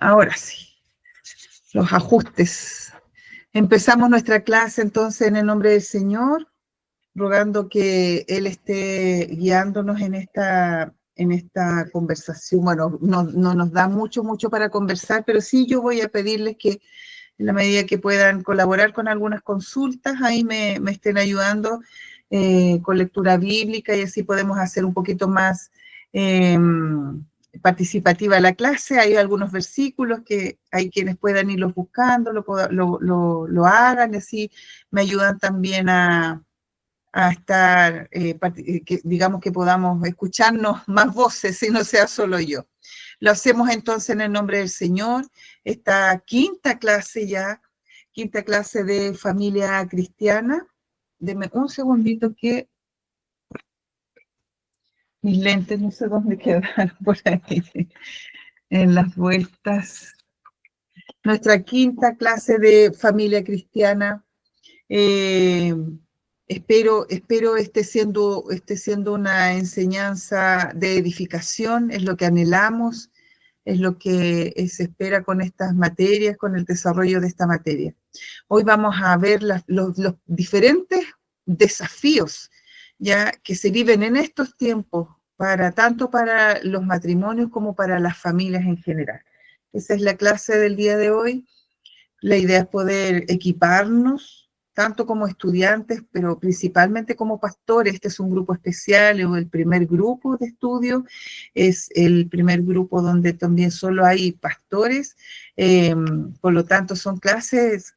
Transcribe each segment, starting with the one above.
Ahora sí, los ajustes. Empezamos nuestra clase entonces en el nombre del Señor, rogando que Él esté guiándonos en esta conversación. Bueno, no nos da mucho para conversar, pero sí yo voy a pedirles que en la medida que puedan colaborar con algunas consultas, ahí me estén ayudando con lectura bíblica y así podemos hacer un poquito más participativa la clase. Hay algunos versículos que hay quienes puedan irlos buscando, lo hagan y así me ayudan también a estar, digamos que podamos escucharnos más voces y no sea solo yo. Lo hacemos entonces en el nombre del Señor, esta quinta clase de familia cristiana. Deme un segundito que mis lentes no sé dónde quedaron por ahí, en las vueltas. Nuestra quinta clase de familia cristiana. Espero esté siendo una enseñanza de edificación, es lo que anhelamos, es lo que se espera con estas materias, con el desarrollo de esta materia. Hoy vamos a ver los diferentes desafíos ya que se viven en estos tiempos, tanto para los matrimonios como para las familias en general. Esa es la clase del día de hoy. La idea es poder equiparnos, tanto como estudiantes, pero principalmente como pastores. Este es un grupo especial, es el primer grupo de estudio, es el primer grupo donde también solo hay pastores, por lo tanto son clases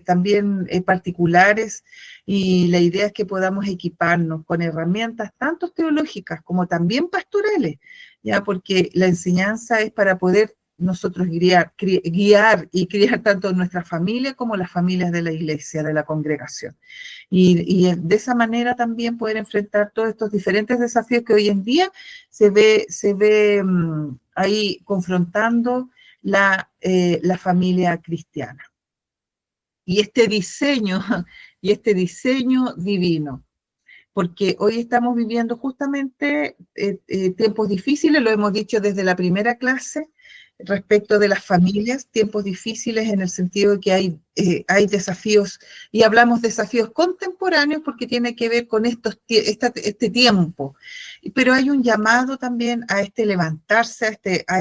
también particulares, y la idea es que podamos equiparnos con herramientas tanto teológicas como también pastorales, ya porque la enseñanza es para poder nosotros guiar y criar tanto nuestra familia como las familias de la iglesia, de la congregación. Y de esa manera también poder enfrentar todos estos diferentes desafíos que hoy en día se ve ahí confrontando la familia cristiana. Y este diseño divino, porque hoy estamos viviendo justamente tiempos difíciles, lo hemos dicho desde la primera clase, respecto de las familias, tiempos difíciles en el sentido de que hay desafíos, y hablamos de desafíos contemporáneos porque tiene que ver con este tiempo, pero hay un llamado también a levantarse, a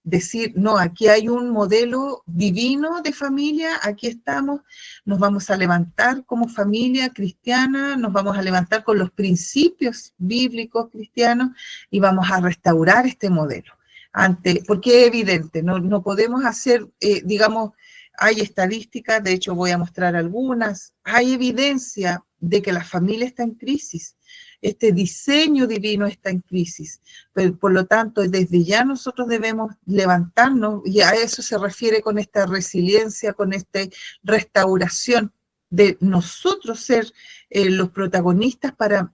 decir, no, aquí hay un modelo divino de familia, aquí estamos, nos vamos a levantar como familia cristiana, nos vamos a levantar con los principios bíblicos cristianos y vamos a restaurar este modelo. Porque es evidente, no podemos hacer, digamos, hay estadísticas, de hecho voy a mostrar algunas, hay evidencia de que la familia está en crisis, este diseño divino está en crisis, pero por lo tanto desde ya nosotros debemos levantarnos, y a eso se refiere con esta resiliencia, con esta restauración, de nosotros ser los protagonistas para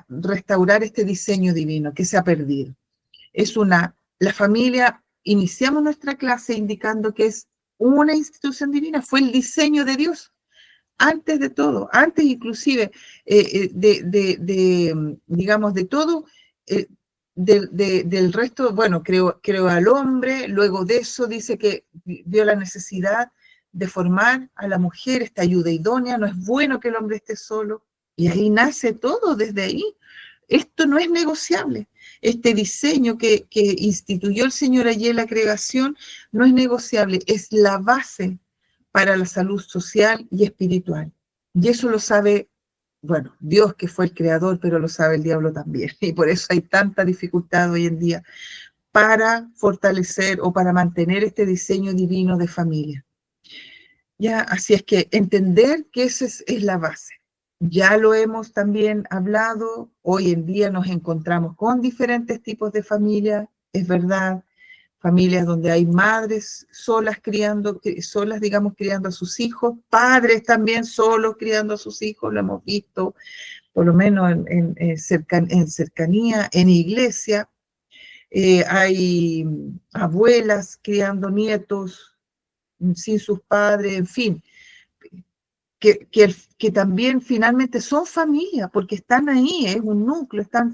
restaurar este diseño divino que se ha perdido. La familia, iniciamos nuestra clase indicando que es una institución divina, fue el diseño de Dios, antes de todo, antes inclusive digamos, de todo, del resto, bueno, creó al hombre, luego de eso dice que vio la necesidad de formar a la mujer, esta ayuda idónea, no es bueno que el hombre esté solo, y ahí nace todo desde ahí. Esto no es negociable. Este diseño que instituyó el Señor allí en la creación no es negociable, es la base para la salud social y espiritual. Y eso lo sabe, bueno, Dios, que fue el creador, pero lo sabe el diablo también. Y por eso hay tanta dificultad hoy en día para fortalecer o para mantener este diseño divino de familia. Ya, así es que entender que esa es la base. Ya lo hemos también hablado, hoy en día nos encontramos con diferentes tipos de familias, es verdad, familias donde hay madres solas, digamos, criando a sus hijos, padres también solos criando a sus hijos, lo hemos visto, por lo menos en cercanía, en iglesia. Hay abuelas criando nietos sin sus padres, en fin, que también finalmente son familia, porque están ahí, es un núcleo, están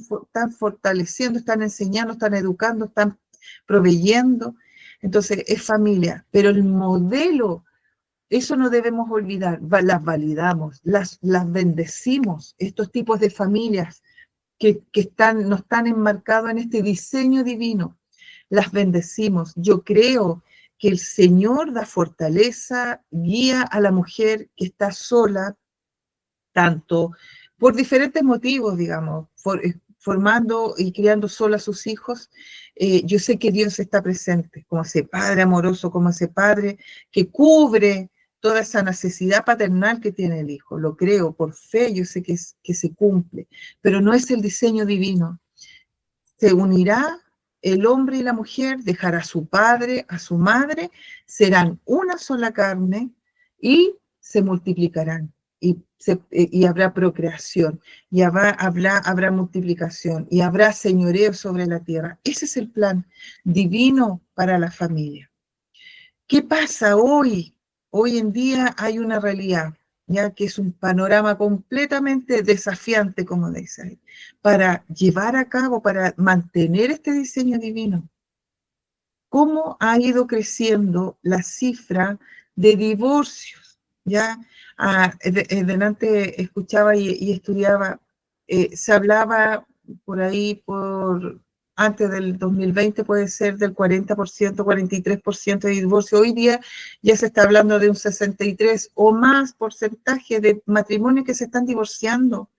fortaleciendo, están enseñando, están educando, están proveyendo. Entonces, es familia, pero el modelo, eso no debemos olvidar, las validamos, las bendecimos, estos tipos de familias que no están enmarcados en este diseño divino, las bendecimos. Yo creo que el Señor da fortaleza, guía a la mujer que está sola, tanto por diferentes motivos, digamos, formando y criando sola a sus hijos. Yo sé que Dios está presente, como ese Padre amoroso, como ese Padre que cubre toda esa necesidad paternal que tiene el hijo. Lo creo por fe, yo sé que se cumple, pero no es el diseño divino. Se unirá el hombre y la mujer, dejará a su padre, a su madre, serán una sola carne y se multiplicarán. Y habrá procreación, y habrá multiplicación, y habrá señoreo sobre la tierra. Ese es el plan divino para la familia. ¿Qué pasa hoy? Hoy en día hay una realidad, ya que es un panorama completamente desafiante, como dice ahí, para llevar a cabo, para mantener este diseño divino. ¿Cómo ha ido creciendo la cifra de divorcios? Ya delante escuchaba y estudiaba, se hablaba por ahí, antes del 2020 puede ser del 40%, 43% de divorcio. Hoy día ya se está hablando de un 63 o más porcentaje de matrimonios que se están divorciando.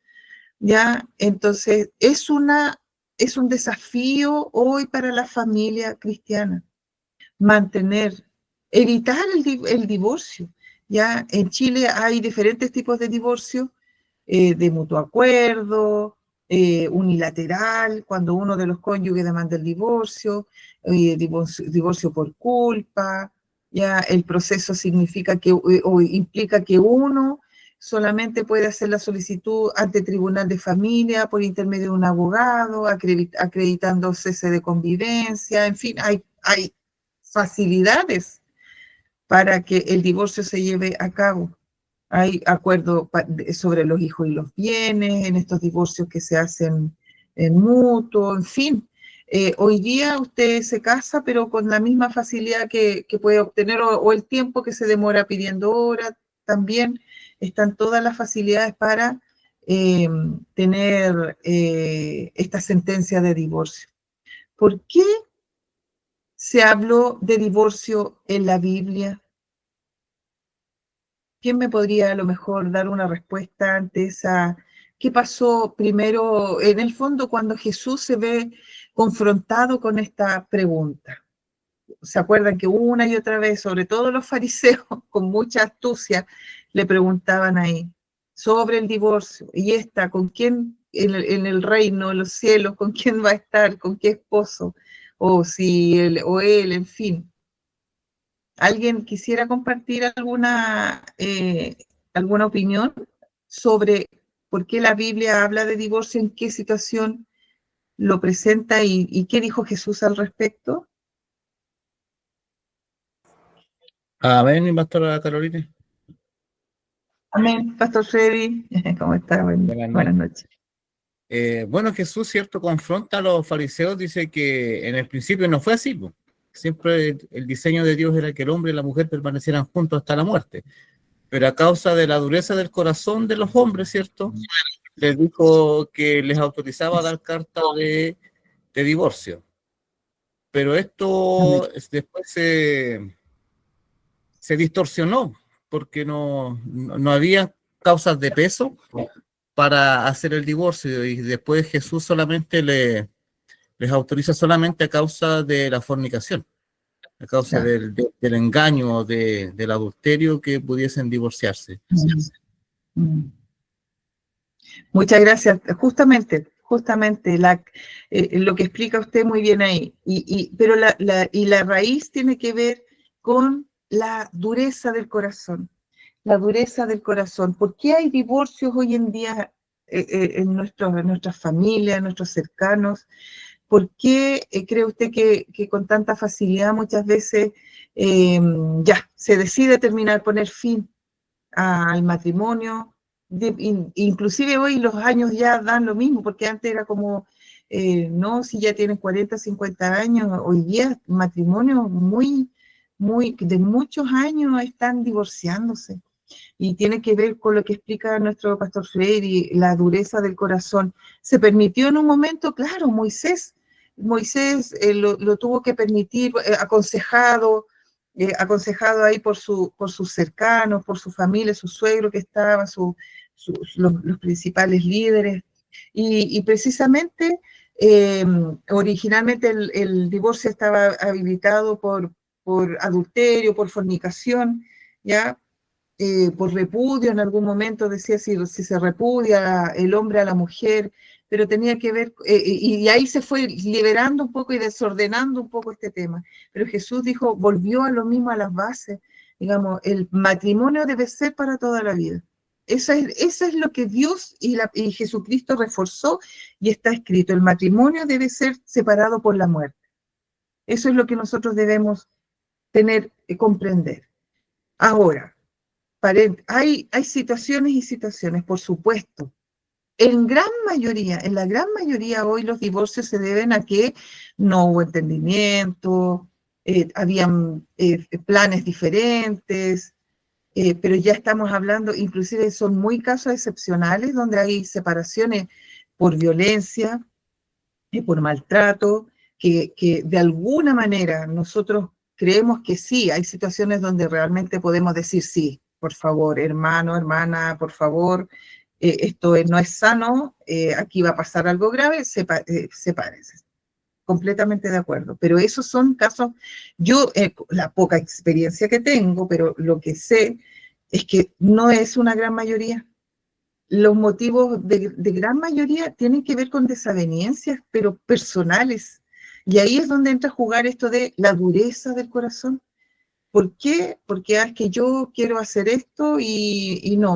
¿Ya? Entonces, es un desafío hoy para la familia cristiana mantener, evitar el divorcio. Ya en Chile hay diferentes tipos de divorcio, de mutuo acuerdo, unilateral, cuando uno de los cónyuges demanda el divorcio, divorcio por culpa. Ya el proceso significa que, o implica que uno solamente puede hacer la solicitud ante tribunal de familia por intermedio de un abogado, acreditando cese de convivencia, en fin, hay facilidades para que el divorcio se lleve a cabo. Hay acuerdo sobre los hijos y los bienes, en estos divorcios que se hacen en mutuo, en fin. Hoy día usted se casa, pero con la misma facilidad que puede obtener, o el tiempo que se demora pidiendo hora, también están todas las facilidades para tener esta sentencia de divorcio. ¿Por qué se habló de divorcio en la Biblia? ¿Quién me podría a lo mejor dar una respuesta ante esa? ¿Qué pasó primero, en el fondo, cuando Jesús se ve confrontado con esta pregunta? ¿Se acuerdan que una y otra vez, sobre todo los fariseos, con mucha astucia, le preguntaban ahí sobre el divorcio? Y esta, ¿con quién en el reino, en los cielos, con quién va a estar? ¿Con qué esposo? O si él, o él, en fin. ¿Alguien quisiera compartir alguna opinión sobre por qué la Biblia habla de divorcio, en qué situación lo presenta y qué dijo Jesús al respecto? Amén, mi pastora Carolina. Amén, Pastor Freddy. ¿Cómo está? Buenas noches. Bueno, Jesús, cierto, confronta a los fariseos, dice que en el principio no fue así, pues. Siempre el diseño de Dios era que el hombre y la mujer permanecieran juntos hasta la muerte, pero a causa de la dureza del corazón de los hombres, ¿cierto? Les dijo que les autorizaba a dar carta de divorcio, pero esto después se distorsionó porque no había causas de peso para hacer el divorcio, y después Jesús solamente les autoriza solamente a causa de la fornicación, a causa del engaño, del adulterio, que pudiesen divorciarse. Muchas gracias. Justamente lo que explica usted muy bien ahí. Pero la raíz tiene que ver con la dureza del corazón. La dureza del corazón. ¿Por qué hay divorcios hoy en día en nuestras familias, en nuestros cercanos? ¿Por qué cree usted que con tanta facilidad muchas veces ya se decide terminar, poner fin al matrimonio? Inclusive hoy los años ya dan lo mismo, porque antes era como no, si ya tienes 40, 50 años, hoy día matrimonios de muchos años están divorciándose. Y tiene que ver con lo que explica nuestro pastor Freire, la dureza del corazón. Se permitió en un momento, claro, Moisés lo tuvo que permitir, aconsejado ahí por sus cercanos, por su familia, su suegro que estaba, los principales líderes. Y precisamente, originalmente el divorcio estaba habilitado por adulterio, por fornicación, ¿ya? Por repudio, en algún momento decía si se repudia el hombre a la mujer, pero tenía que ver, y ahí se fue liberando un poco y desordenando un poco este tema. Pero Jesús dijo, volvió a lo mismo, a las bases, digamos, el matrimonio debe ser para toda la vida. Eso es lo que Dios y Jesucristo reforzó y está escrito, el matrimonio debe ser separado por la muerte. Eso es lo que nosotros debemos comprender. Ahora, hay situaciones y situaciones, por supuesto. En la gran mayoría hoy los divorcios se deben a que no hubo entendimiento, habían planes diferentes, pero ya estamos hablando, inclusive son muy casos excepcionales donde hay separaciones por violencia, por maltrato, que de alguna manera nosotros creemos que sí, hay situaciones donde realmente podemos decir sí, por favor, hermano, hermana, por favor, esto no es sano, aquí va a pasar algo grave, sepárense. Completamente de acuerdo, pero esos son casos, yo, la poca experiencia que tengo, pero lo que sé es que no es una gran mayoría. Los motivos de gran mayoría tienen que ver con desavenencias, pero personales. Y ahí es donde entra a jugar esto de la dureza del corazón. ¿Por qué? Porque es que yo quiero hacer esto y no,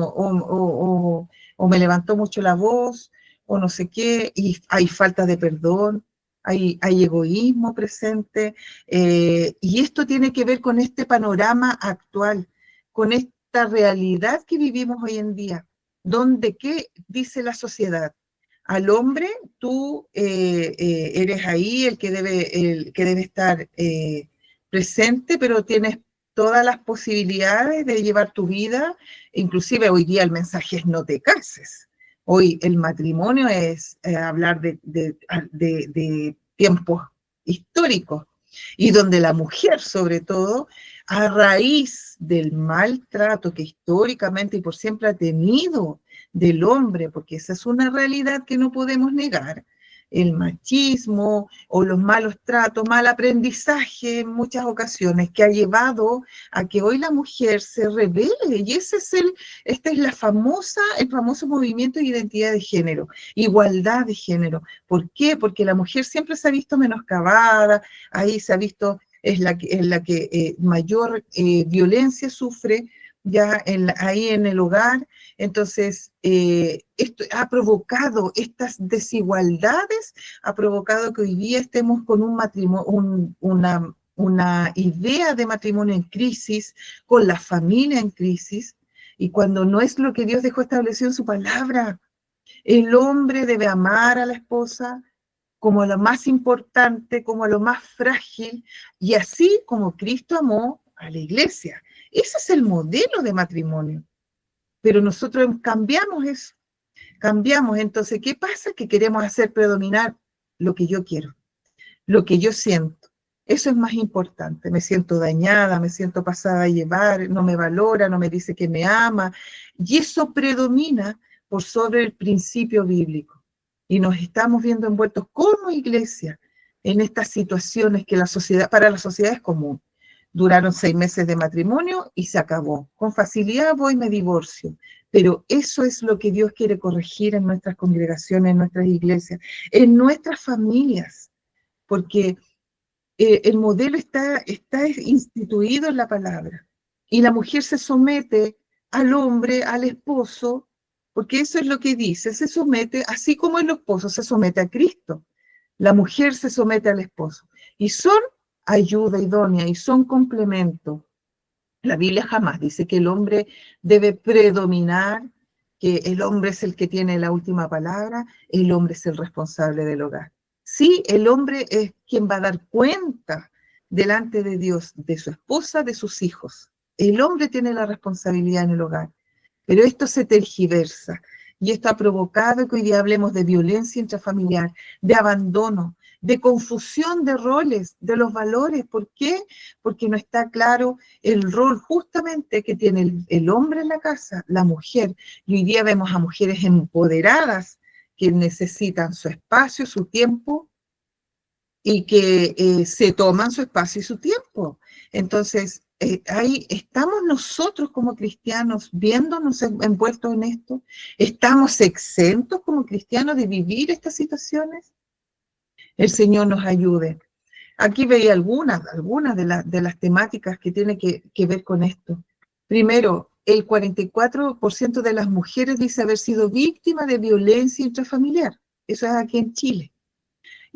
o me levantó mucho la voz, o no sé qué, y hay falta de perdón, hay egoísmo presente, y esto tiene que ver con este panorama actual, con esta realidad que vivimos hoy en día, donde, ¿qué dice la sociedad? Al hombre, tú eres ahí el que debe estar presente, pero tienes todas las posibilidades de llevar tu vida. Inclusive hoy día el mensaje es no te cases. Hoy el matrimonio es hablar de tiempos históricos y donde la mujer, sobre todo, a raíz del maltrato que históricamente y por siempre ha tenido del hombre, porque esa es una realidad que no podemos negar, el machismo o los malos tratos, mal aprendizaje en muchas ocasiones, que ha llevado a que hoy la mujer se rebele, y este es el famoso movimiento de identidad de género, igualdad de género. ¿Por qué? Porque la mujer siempre se ha visto menoscabada, ahí se ha visto, es la que mayor violencia sufre, ya ahí en el hogar. Entonces, esto ha provocado estas desigualdades, ha provocado que hoy día estemos con un matrimonio, una idea de matrimonio en crisis, con la familia en crisis, y cuando no es lo que Dios dejó establecido en su palabra. El hombre debe amar a la esposa como a lo más importante, como a lo más frágil, y así como Cristo amó a la iglesia. Ese es el modelo de matrimonio. Pero nosotros cambiamos eso, cambiamos. Entonces, ¿qué pasa? Que queremos hacer predominar lo que yo quiero, lo que yo siento. Eso es más importante. Me siento dañada, me siento pasada a llevar, no me valora, no me dice que me ama. Y eso predomina por sobre el principio bíblico. Y nos estamos viendo envueltos como iglesia en estas situaciones que para la sociedad es común. Duraron 6 meses de matrimonio y se acabó. Con facilidad voy y me divorcio. Pero eso es lo que Dios quiere corregir en nuestras congregaciones, en nuestras iglesias, en nuestras familias. Porque el modelo está instituido en la palabra. Y la mujer se somete al hombre, al esposo, porque eso es lo que dice, se somete, así como el esposo se somete a Cristo. La mujer se somete al esposo. Y son ayuda idónea y son complemento. La Biblia jamás dice que el hombre debe predominar, que el hombre es el que tiene la última palabra, el hombre es el responsable del hogar. Sí, el hombre es quien va a dar cuenta delante de Dios, de su esposa, de sus hijos. El hombre tiene la responsabilidad en el hogar, pero esto se tergiversa y esto ha provocado que hoy día hablemos de violencia intrafamiliar, de abandono, de confusión de roles, de los valores. ¿Por qué? Porque no está claro el rol justamente que tiene el hombre en la casa, la mujer. Y hoy día vemos a mujeres empoderadas que necesitan su espacio, su tiempo, y que se toman su espacio y su tiempo. Entonces, ahí estamos nosotros como cristianos viéndonos envueltos en esto. ¿Estamos exentos como cristianos de vivir estas situaciones? El Señor nos ayude. Aquí veía algunas de las temáticas que tienen que ver con esto. Primero, el 44% de las mujeres dice haber sido víctima de violencia intrafamiliar. Eso es aquí en Chile.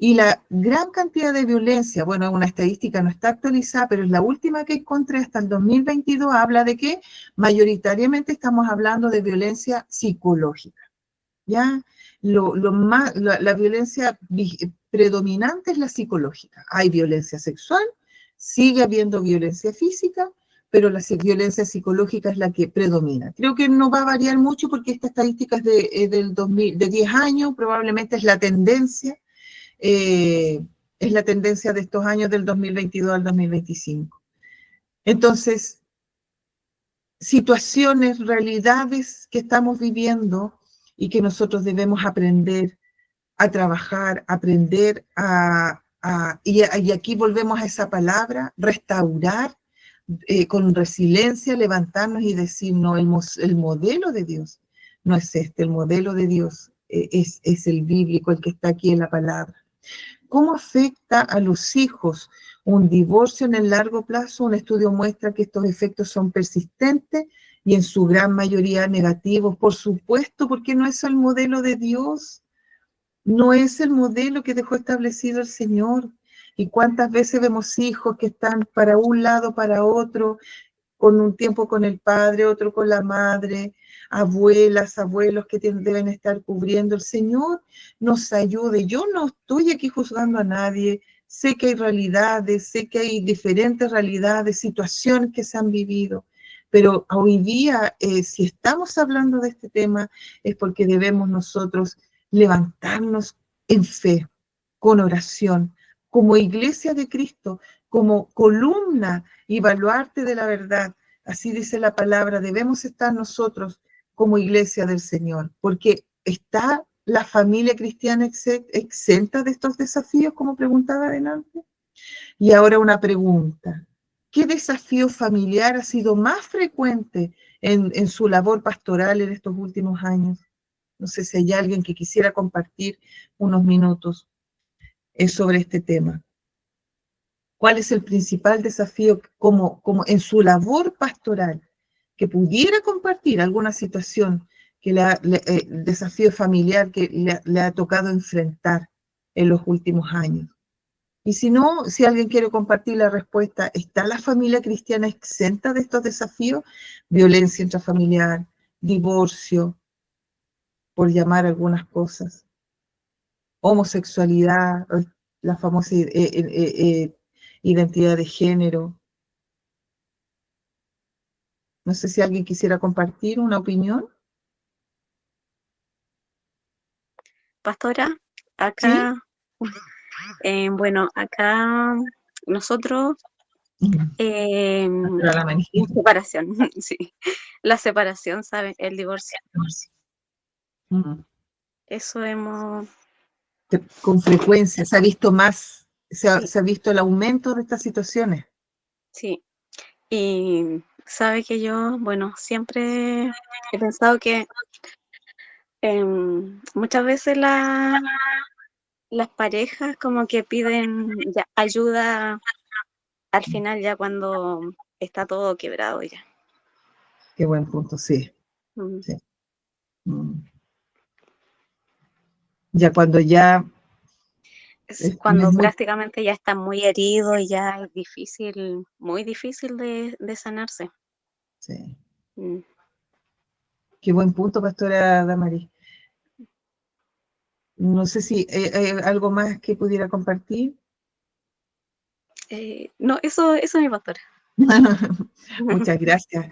Y la gran cantidad de violencia, bueno, una estadística no está actualizada, pero es la última que encontré hasta el 2022, habla de que mayoritariamente estamos hablando de violencia psicológica. ¿Ya? La violencia predominante es la psicológica. Hay violencia sexual, sigue habiendo violencia física, pero la violencia psicológica es la que predomina. Creo que no va a variar mucho porque esta estadística es del 2000, de 10 años, probablemente eh, es la tendencia de estos años del 2022 al 2025. Entonces, situaciones, realidades que estamos viviendo y que nosotros debemos aprender a trabajar, aprender y aquí volvemos a esa palabra, restaurar, con resiliencia, levantarnos y decir, no, el modelo de Dios no es este, el modelo de Dios es el bíblico, el que está aquí en la palabra. ¿Cómo afecta a los hijos un divorcio en el largo plazo? Un estudio muestra que estos efectos son persistentes y en su gran mayoría negativos, por supuesto, porque no es el modelo de Dios, no es el modelo que dejó establecido el Señor. ¿Y cuántas veces vemos hijos que están para un lado, para otro, con un tiempo con el padre, otro con la madre, abuelas, abuelos que deben estar cubriendo? El Señor nos ayude. Yo no estoy aquí juzgando a nadie. Sé que hay realidades, sé que hay diferentes realidades, situaciones que se han vivido, pero hoy día, si estamos hablando de este tema, es porque debemos nosotros levantarnos en fe, con oración, como iglesia de Cristo, como columna y baluarte de la verdad. Así dice la palabra, debemos estar nosotros como iglesia del Señor, porque está la familia cristiana exenta de estos desafíos, como preguntaba adelante. Y ahora una pregunta, ¿qué desafío familiar ha sido más frecuente en su labor pastoral en estos últimos años? No sé si hay alguien que quisiera compartir unos minutos sobre este tema. ¿Cuál es el principal desafío como en su labor pastoral? Que pudiera compartir alguna situación, desafío familiar que le ha tocado enfrentar en los últimos años. Y si no, si alguien quiere compartir la respuesta, ¿está la familia cristiana exenta de estos desafíos? Violencia intrafamiliar, divorcio, por llamar algunas cosas, homosexualidad, la famosa identidad de género. No sé si alguien quisiera compartir una opinión. Pastora, ¿Sí? acá, bueno, acá nosotros, La la separación, sí, la separación, ¿saben? El divorcio. Eso hemos, Con frecuencia se ha visto más, sí, se ha visto el aumento de estas situaciones. sí. Y sabe que yo, bueno, siempre he pensado que muchas veces las parejas como que piden ya ayuda al final ya cuando está todo quebrado ya. Qué buen punto, sí. Mm. Sí. Ya cuando ya Es no es cuando muy... prácticamente ya está muy herido y ya es difícil, muy difícil de sanarse. Sí. Mm. Qué buen punto, pastora Damaris. No sé si algo más que pudiera compartir. No, eso es mi pastora. Muchas gracias.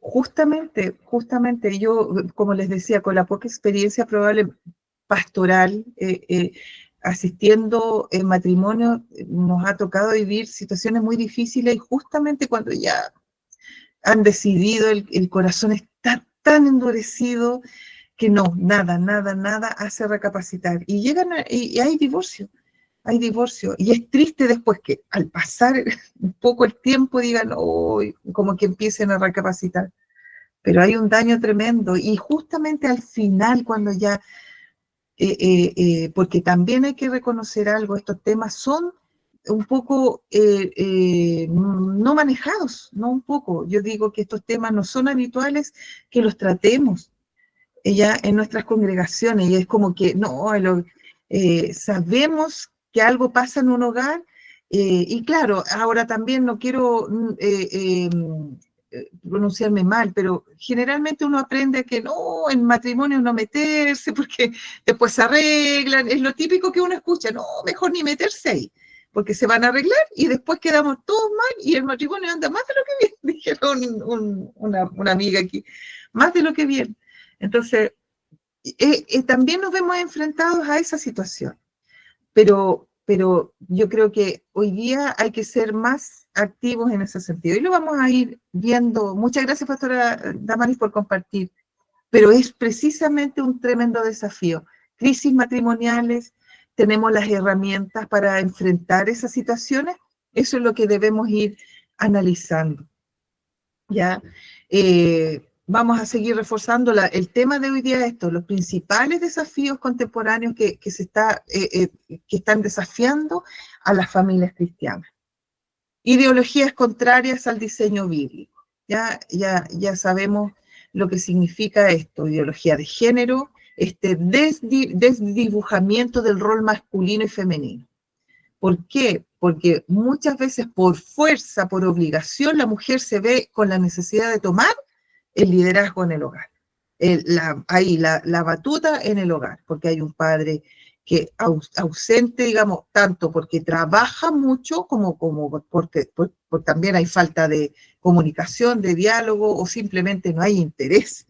Justamente yo, como les decía, con la poca experiencia probable pastoral, asistiendo en matrimonio, nos ha tocado vivir situaciones muy difíciles y justamente cuando ya han decidido, el corazón está tan endurecido que no, nada hace recapacitar. Y y hay divorcio. Hay divorcio. Y es triste después que al pasar un poco el tiempo digan, oh, como que empiecen a recapacitar. Pero hay un daño tremendo. Y justamente al final, cuando ya, porque también hay que reconocer algo, estos temas son un poco no manejados, no un poco. Yo digo que estos temas no son habituales que los tratemos ya en nuestras congregaciones. Y es como que, no, sabemos que algo pasa en un hogar, y claro, ahora también no quiero pronunciarme mal, pero generalmente uno aprende que no, en matrimonio no meterse, porque después se arreglan, es lo típico que uno escucha, no, mejor ni meterse ahí, porque se van a arreglar y después quedamos todos mal y el matrimonio anda más de lo que bien, dijeron una amiga aquí, más de lo que bien. Entonces, también nos vemos enfrentados a esa situación, pero yo creo que hoy día hay que ser más activos en ese sentido y lo vamos a ir viendo. Muchas gracias, Pastora Damaris, por compartir, pero es precisamente un tremendo desafío. Crisis matrimoniales, tenemos las herramientas para enfrentar esas situaciones, eso es lo que debemos ir analizando. ¿Ya? Vamos a seguir reforzando el tema de hoy día, los principales desafíos contemporáneos que están desafiando a las familias cristianas. Ideologías contrarias al diseño bíblico. Ya sabemos lo que significa esto, ideología de género, desdibujamiento del rol masculino y femenino. ¿Por qué? Porque muchas veces por fuerza, por obligación, la mujer se ve con la necesidad de tomar el liderazgo en el hogar. La batuta en el hogar, porque hay un padre que ausente, digamos, tanto porque trabaja mucho como porque también hay falta de comunicación, de diálogo o simplemente no hay interés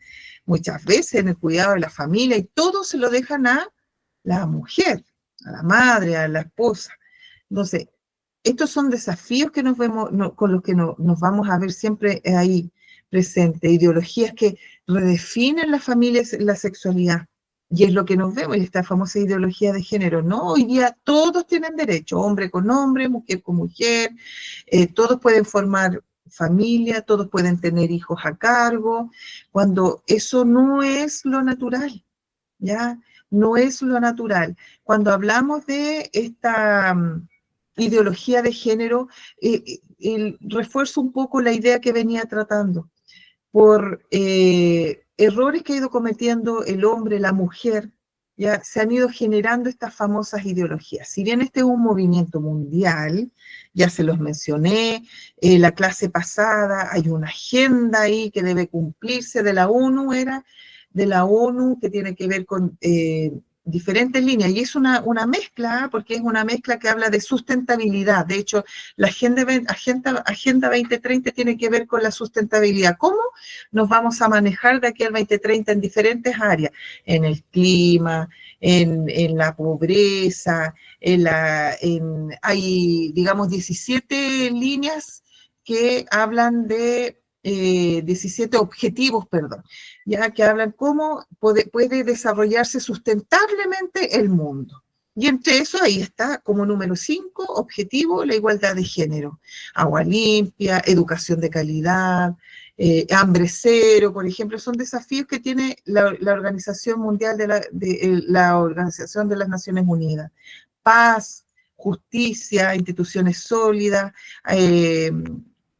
muchas veces en el cuidado de la familia y todo se lo dejan a la mujer, a la madre, a la esposa. Entonces, estos son desafíos que con los que nos vamos a ver siempre ahí presentes, ideologías que redefinen las familias, la sexualidad. Y es lo que nos vemos, esta famosa ideología de género. No, hoy día todos tienen derecho, hombre con hombre, mujer con mujer, todos pueden formar familia, todos pueden tener hijos a cargo, cuando eso no es lo natural, ¿ya? No es lo natural. Cuando hablamos de esta ideología de género, refuerzo un poco la idea que venía tratando. Por errores que ha ido cometiendo el hombre, la mujer, ya se han ido generando estas famosas ideologías. Si bien este es un movimiento mundial, ya se los mencioné, la clase pasada, hay una agenda ahí que debe cumplirse de la ONU, que tiene que ver con diferentes líneas, y es una mezcla, porque es una mezcla que habla de sustentabilidad. De hecho, la Agenda 2030 tiene que ver con la sustentabilidad. ¿Cómo nos vamos a manejar de aquí al 2030 en diferentes áreas? En el clima, en la pobreza, hay, digamos, 17 líneas que hablan de 17 objetivos, perdón, ya que hablan cómo puede desarrollarse sustentablemente el mundo. Y entre eso ahí está como número 5, objetivo, la igualdad de género. Agua limpia, educación de calidad, hambre cero, por ejemplo, son desafíos que tiene la Organización Mundial la Organización de las Naciones Unidas. Paz, justicia, instituciones sólidas,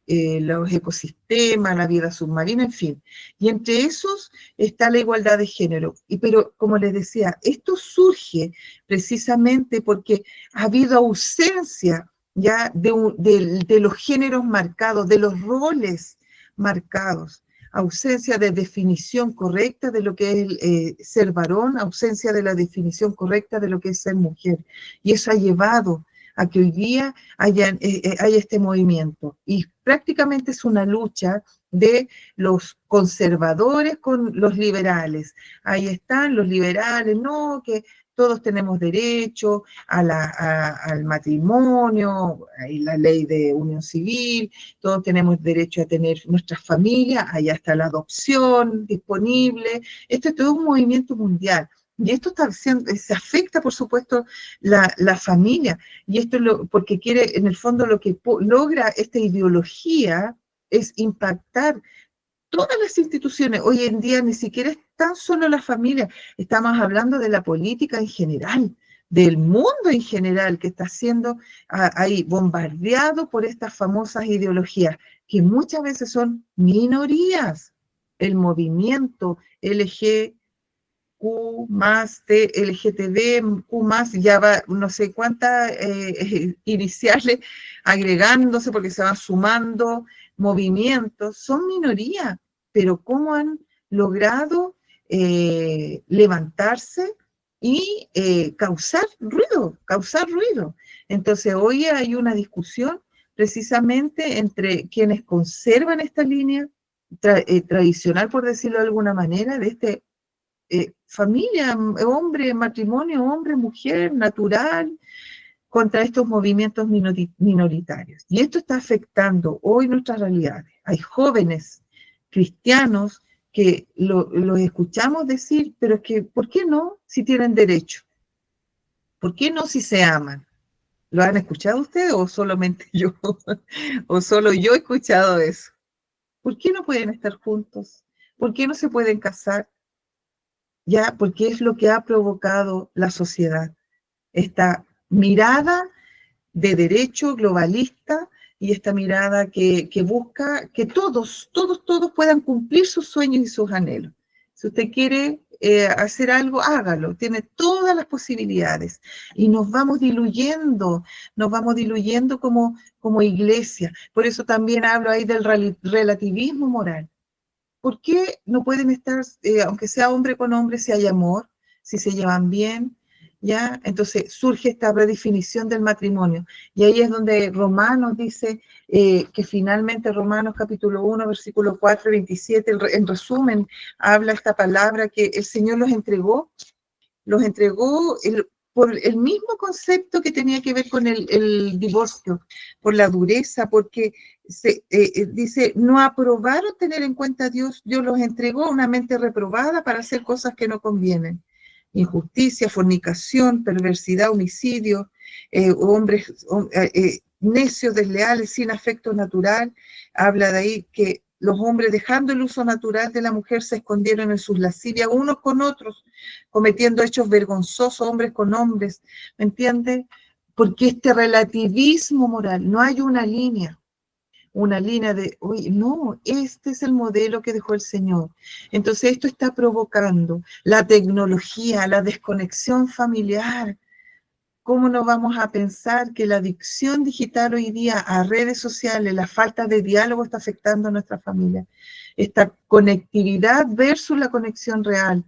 los ecosistemas, la vida submarina, en fin. Y entre esos está la igualdad de género. Pero, como les decía, esto surge precisamente porque ha habido ausencia ya de los géneros marcados, de los roles marcados. ausencia de definición correcta de lo que es ser varón, ausencia de la definición correcta de lo que es ser mujer. Y eso ha llevado a que hoy día haya este movimiento. Y prácticamente es una lucha de los conservadores con los liberales. Ahí están los liberales, no, que todos tenemos derecho al matrimonio, hay la ley de unión civil, todos tenemos derecho a tener nuestras familias, allá está la adopción disponible. Esto es todo un movimiento mundial. Y esto se afecta, por supuesto, la familia. Y esto porque quiere, en el fondo, lo que logra esta ideología es impactar todas las instituciones. Hoy en día ni siquiera es tan solo la familia, estamos hablando de la política en general, del mundo en general, que está siendo ahí bombardeado por estas famosas ideologías, que muchas veces son minorías. El movimiento LGQ+, LGTB+, ya va no sé cuántas iniciales agregándose porque se van sumando movimientos, son minorías, pero cómo han logrado levantarse y causar ruido. Entonces hoy hay una discusión precisamente entre quienes conservan esta línea tradicional, por decirlo de alguna manera, de familia, hombre, matrimonio, hombre, mujer, natural, contra estos movimientos minoritarios. Y esto está afectando hoy nuestras realidades. Hay jóvenes cristianos que lo escuchamos decir, pero es que, ¿por qué no si tienen derecho? ¿Por qué no si se aman? ¿Lo han escuchado ustedes o solamente yo? ¿O solo yo he escuchado eso? ¿Por qué no pueden estar juntos? ¿Por qué no se pueden casar? Ya, porque es lo que ha provocado la sociedad. Esta mirada de derecho globalista y esta mirada que busca que todos puedan cumplir sus sueños y sus anhelos. Si usted quiere hacer algo, hágalo, tiene todas las posibilidades. Y nos vamos diluyendo como iglesia. Por eso también hablo ahí del relativismo moral. ¿Por qué no pueden estar, aunque sea hombre con hombre, si hay amor, si se llevan bien? ¿Ya? Entonces surge esta redefinición del matrimonio. Y ahí es donde Romanos dice que finalmente Romanos capítulo 1, versículo 4 y 27, en resumen, habla esta palabra que el Señor los entregó por el mismo concepto que tenía que ver con el divorcio, por la dureza, porque dice, no aprobaron tener en cuenta a Dios, Dios los entregó a una mente reprobada para hacer cosas que no convienen. Injusticia, fornicación, perversidad, homicidio, hombres necios, desleales, sin afecto natural. Habla de ahí que los hombres, dejando el uso natural de la mujer, se escondieron en sus lascivias unos con otros, cometiendo hechos vergonzosos, hombres con hombres, ¿me entiende? Porque este relativismo moral, no hay una línea de, oye, no, este es el modelo que dejó el Señor. Entonces esto está provocando la tecnología, la desconexión familiar. ¿Cómo no vamos a pensar que la adicción digital hoy día a redes sociales, la falta de diálogo está afectando a nuestra familia? Esta conectividad versus la conexión real.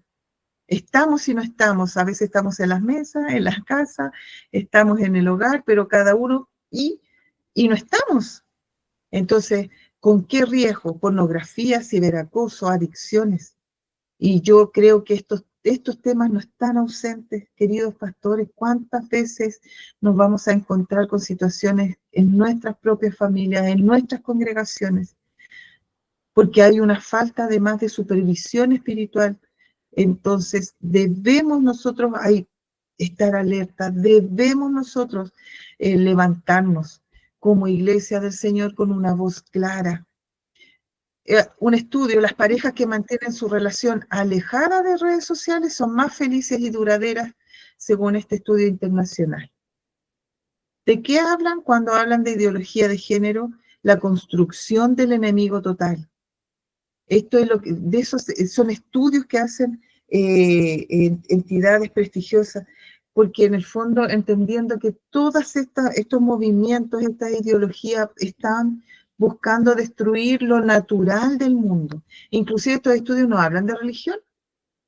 Estamos y no estamos, a veces estamos en las mesas, en las casas, estamos en el hogar, pero cada uno y no estamos. Entonces, ¿con qué riesgo? Pornografía, ciberacoso, adicciones. Y yo creo que estos temas no están ausentes, queridos pastores. ¿Cuántas veces nos vamos a encontrar con situaciones en nuestras propias familias, en nuestras congregaciones? Porque hay una falta además de supervisión espiritual. Entonces, debemos nosotros ahí estar alerta, debemos nosotros levantarnos como iglesia del Señor con una voz clara. Un estudio, las parejas que mantienen su relación alejada de redes sociales son más felices y duraderas, según este estudio internacional. ¿De qué hablan cuando hablan de ideología de género? La construcción del enemigo total. Esto es de esos son estudios que hacen entidades prestigiosas, porque en el fondo entendiendo que todos estos movimientos, estas ideologías están buscando destruir lo natural del mundo. Inclusive estos estudios no hablan de religión,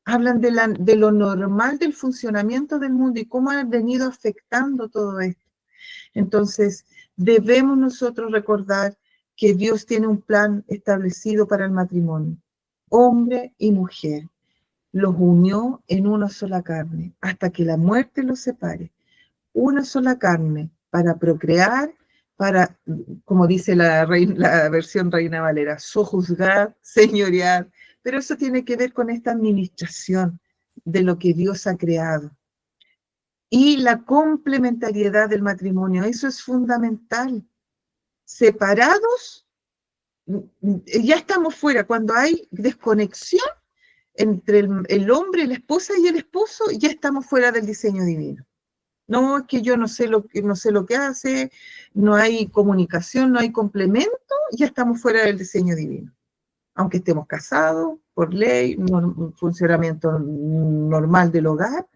hablan de lo normal del funcionamiento del mundo y cómo ha venido afectando todo esto. Entonces, debemos nosotros recordar que Dios tiene un plan establecido para el matrimonio. Hombre y mujer los unió en una sola carne, hasta que la muerte los separe. Una sola carne para procrear, para, como dice la versión Reina Valera, sojuzgar, señorear, pero eso tiene que ver con esta administración de lo que Dios ha creado. Y la complementariedad del matrimonio, eso es fundamental. Separados, ya estamos fuera. Cuando hay desconexión entre el hombre, la esposa y el esposo, ya estamos fuera del diseño divino. No, es que yo no sé lo que hace, no hay comunicación, no hay complemento, ya estamos fuera del diseño divino. Aunque estemos casados, por ley, funcionamiento normal del hogar,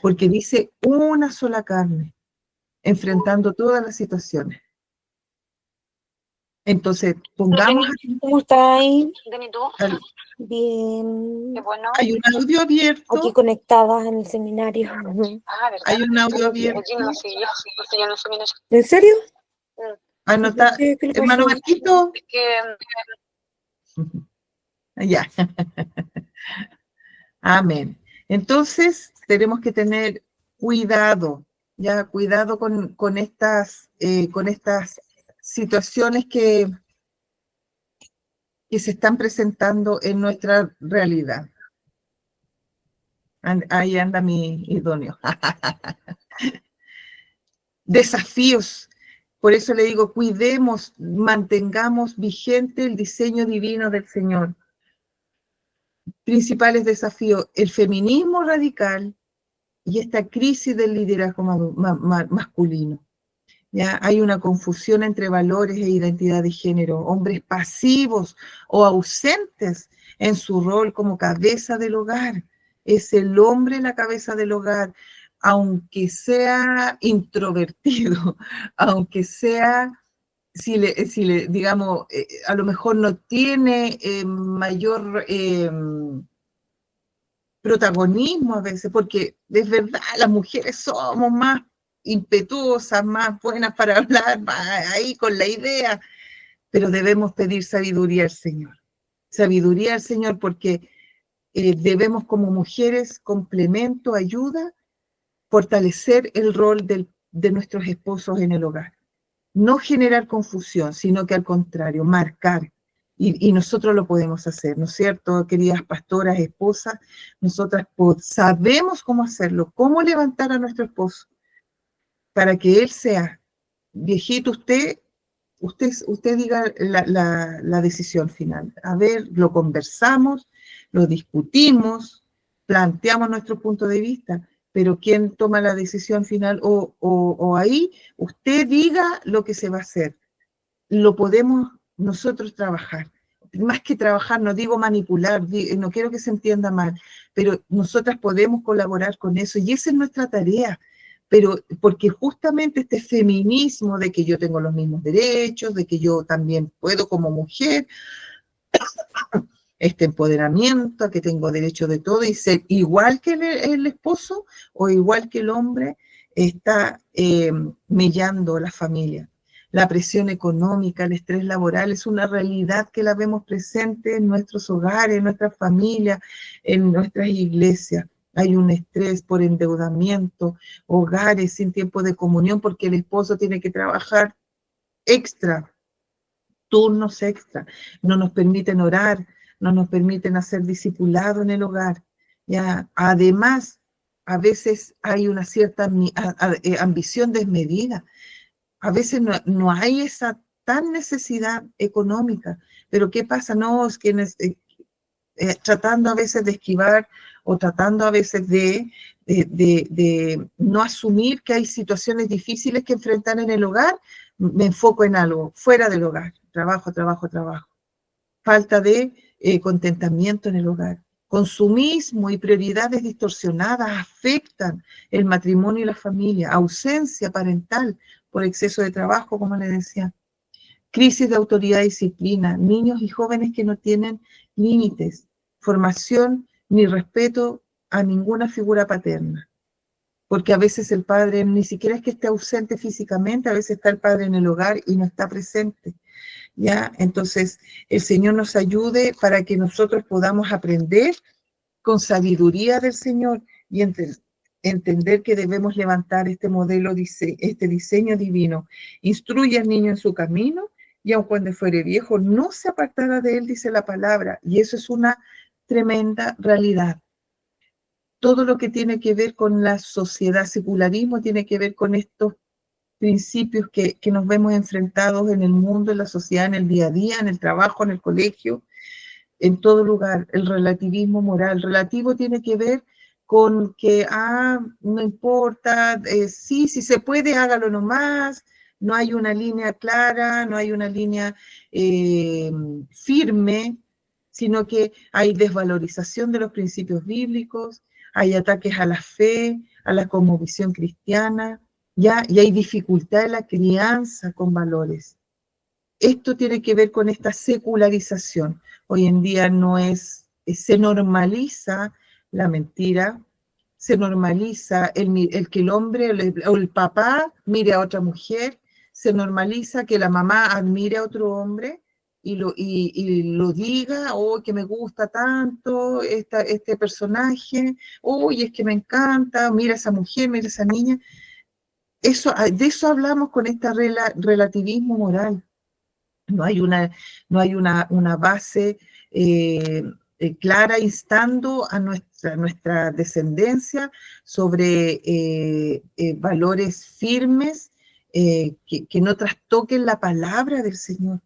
porque dice una sola carne, enfrentando todas las situaciones. Entonces, pongamos... ¿Cómo está ahí? Al, Bien. Qué bueno. hay un audio abierto. Aquí conectadas en el seminario. Hay un audio abierto. ¿En serio? Anota, ¿Qué le hermano pasó? Marquito. Ya. Amén. Entonces, tenemos que tener cuidado, ya, cuidado con estas situaciones que se están presentando en nuestra realidad. Ahí anda mi idóneo. Desafíos. Por eso le digo, cuidemos, mantengamos vigente el diseño divino del Señor. Principales desafíos, el feminismo radical y esta crisis del liderazgo masculino. ¿Ya? Hay una confusión entre valores e identidad de género, hombres pasivos o ausentes en su rol como cabeza del hogar. Es el hombre la cabeza del hogar, aunque sea introvertido, aunque sea, digamos, a lo mejor no tiene mayor protagonismo a veces, porque es verdad, las mujeres somos más impetuosas, más buenas para hablar, más ahí con la idea, pero debemos pedir sabiduría al Señor, porque debemos como mujeres complemento, ayuda, fortalecer el rol de nuestros esposos en el hogar. No generar confusión, sino que al contrario, marcar. Y nosotros lo podemos hacer, ¿no es cierto, queridas pastoras, esposas? Nosotras sabemos cómo hacerlo, cómo levantar a nuestro esposo para que él sea viejito. Usted diga la decisión final. A ver, lo conversamos, lo discutimos, planteamos nuestro punto de vista, pero ¿quién toma la decisión final? O ahí usted diga lo que se va a hacer. Lo podemos nosotros trabajar. Más que trabajar, no digo manipular, no quiero que se entienda mal, pero nosotras podemos colaborar con eso y esa es nuestra tarea. Pero porque justamente este feminismo de que yo tengo los mismos derechos, de que yo también puedo como mujer, este empoderamiento, a que tengo derecho de todo y ser igual que el esposo o igual que el hombre, está mellando la familia. La presión económica, el estrés laboral es una realidad que la vemos presente en nuestros hogares, en nuestras familias, en nuestras iglesias. Hay un estrés por endeudamiento, hogares sin tiempo de comunión porque el esposo tiene que trabajar extra, turnos extra, no nos permiten orar, no nos permiten hacer discipulado en el hogar. ¿Ya? Además, a veces hay una cierta ambición desmedida. A veces no hay esa tan necesidad económica, pero ¿qué pasa? No, es que tratando a veces de esquivar o tratando a veces de no asumir que hay situaciones difíciles que enfrentar en el hogar, me enfoco en algo fuera del hogar, trabajo. Falta de contentamiento en el hogar. Consumismo y prioridades distorsionadas afectan el matrimonio y la familia. Ausencia parental por exceso de trabajo, como le decía. crisis de autoridad y disciplina, niños y jóvenes que no tienen límites, formación ni respeto a ninguna figura paterna. Porque a veces el padre ni siquiera es que esté ausente físicamente, a veces está el padre en el hogar y no está presente. ¿Ya? Entonces, el Señor nos ayude para que nosotros podamos aprender con sabiduría del Señor y entender que debemos levantar este modelo, este diseño divino. Instruye al niño en su camino y aun cuando fuere viejo, no se apartará de él, dice la palabra. Y eso es una tremenda realidad. Todo lo que tiene que ver con la sociedad, secularismo, tiene que ver con estos principios que nos vemos enfrentados en el mundo, en la sociedad, en el día a día, en el trabajo, en el colegio, en todo lugar. El relativismo moral. Relativo tiene que ver con que, no importa, sí, si se puede, hágalo nomás, no hay una línea clara, no hay una línea firme, sino que hay desvalorización de los principios bíblicos, hay ataques a la fe, a la cosmovisión cristiana, ¿ya? Y hay dificultad en la crianza con valores. Esto tiene que ver con esta secularización. Hoy en día se normaliza la mentira, se normaliza el que el hombre o el papá mire a otra mujer, se normaliza que la mamá admire a otro hombre y lo diga, oh, que me gusta tanto este personaje, oh, y es que me encanta, mira a esa mujer, mira a esa niña. De eso hablamos con este relativismo moral. No hay una base clara instando a nuestra descendencia sobre valores firmes que no trastoquen la palabra del Señor.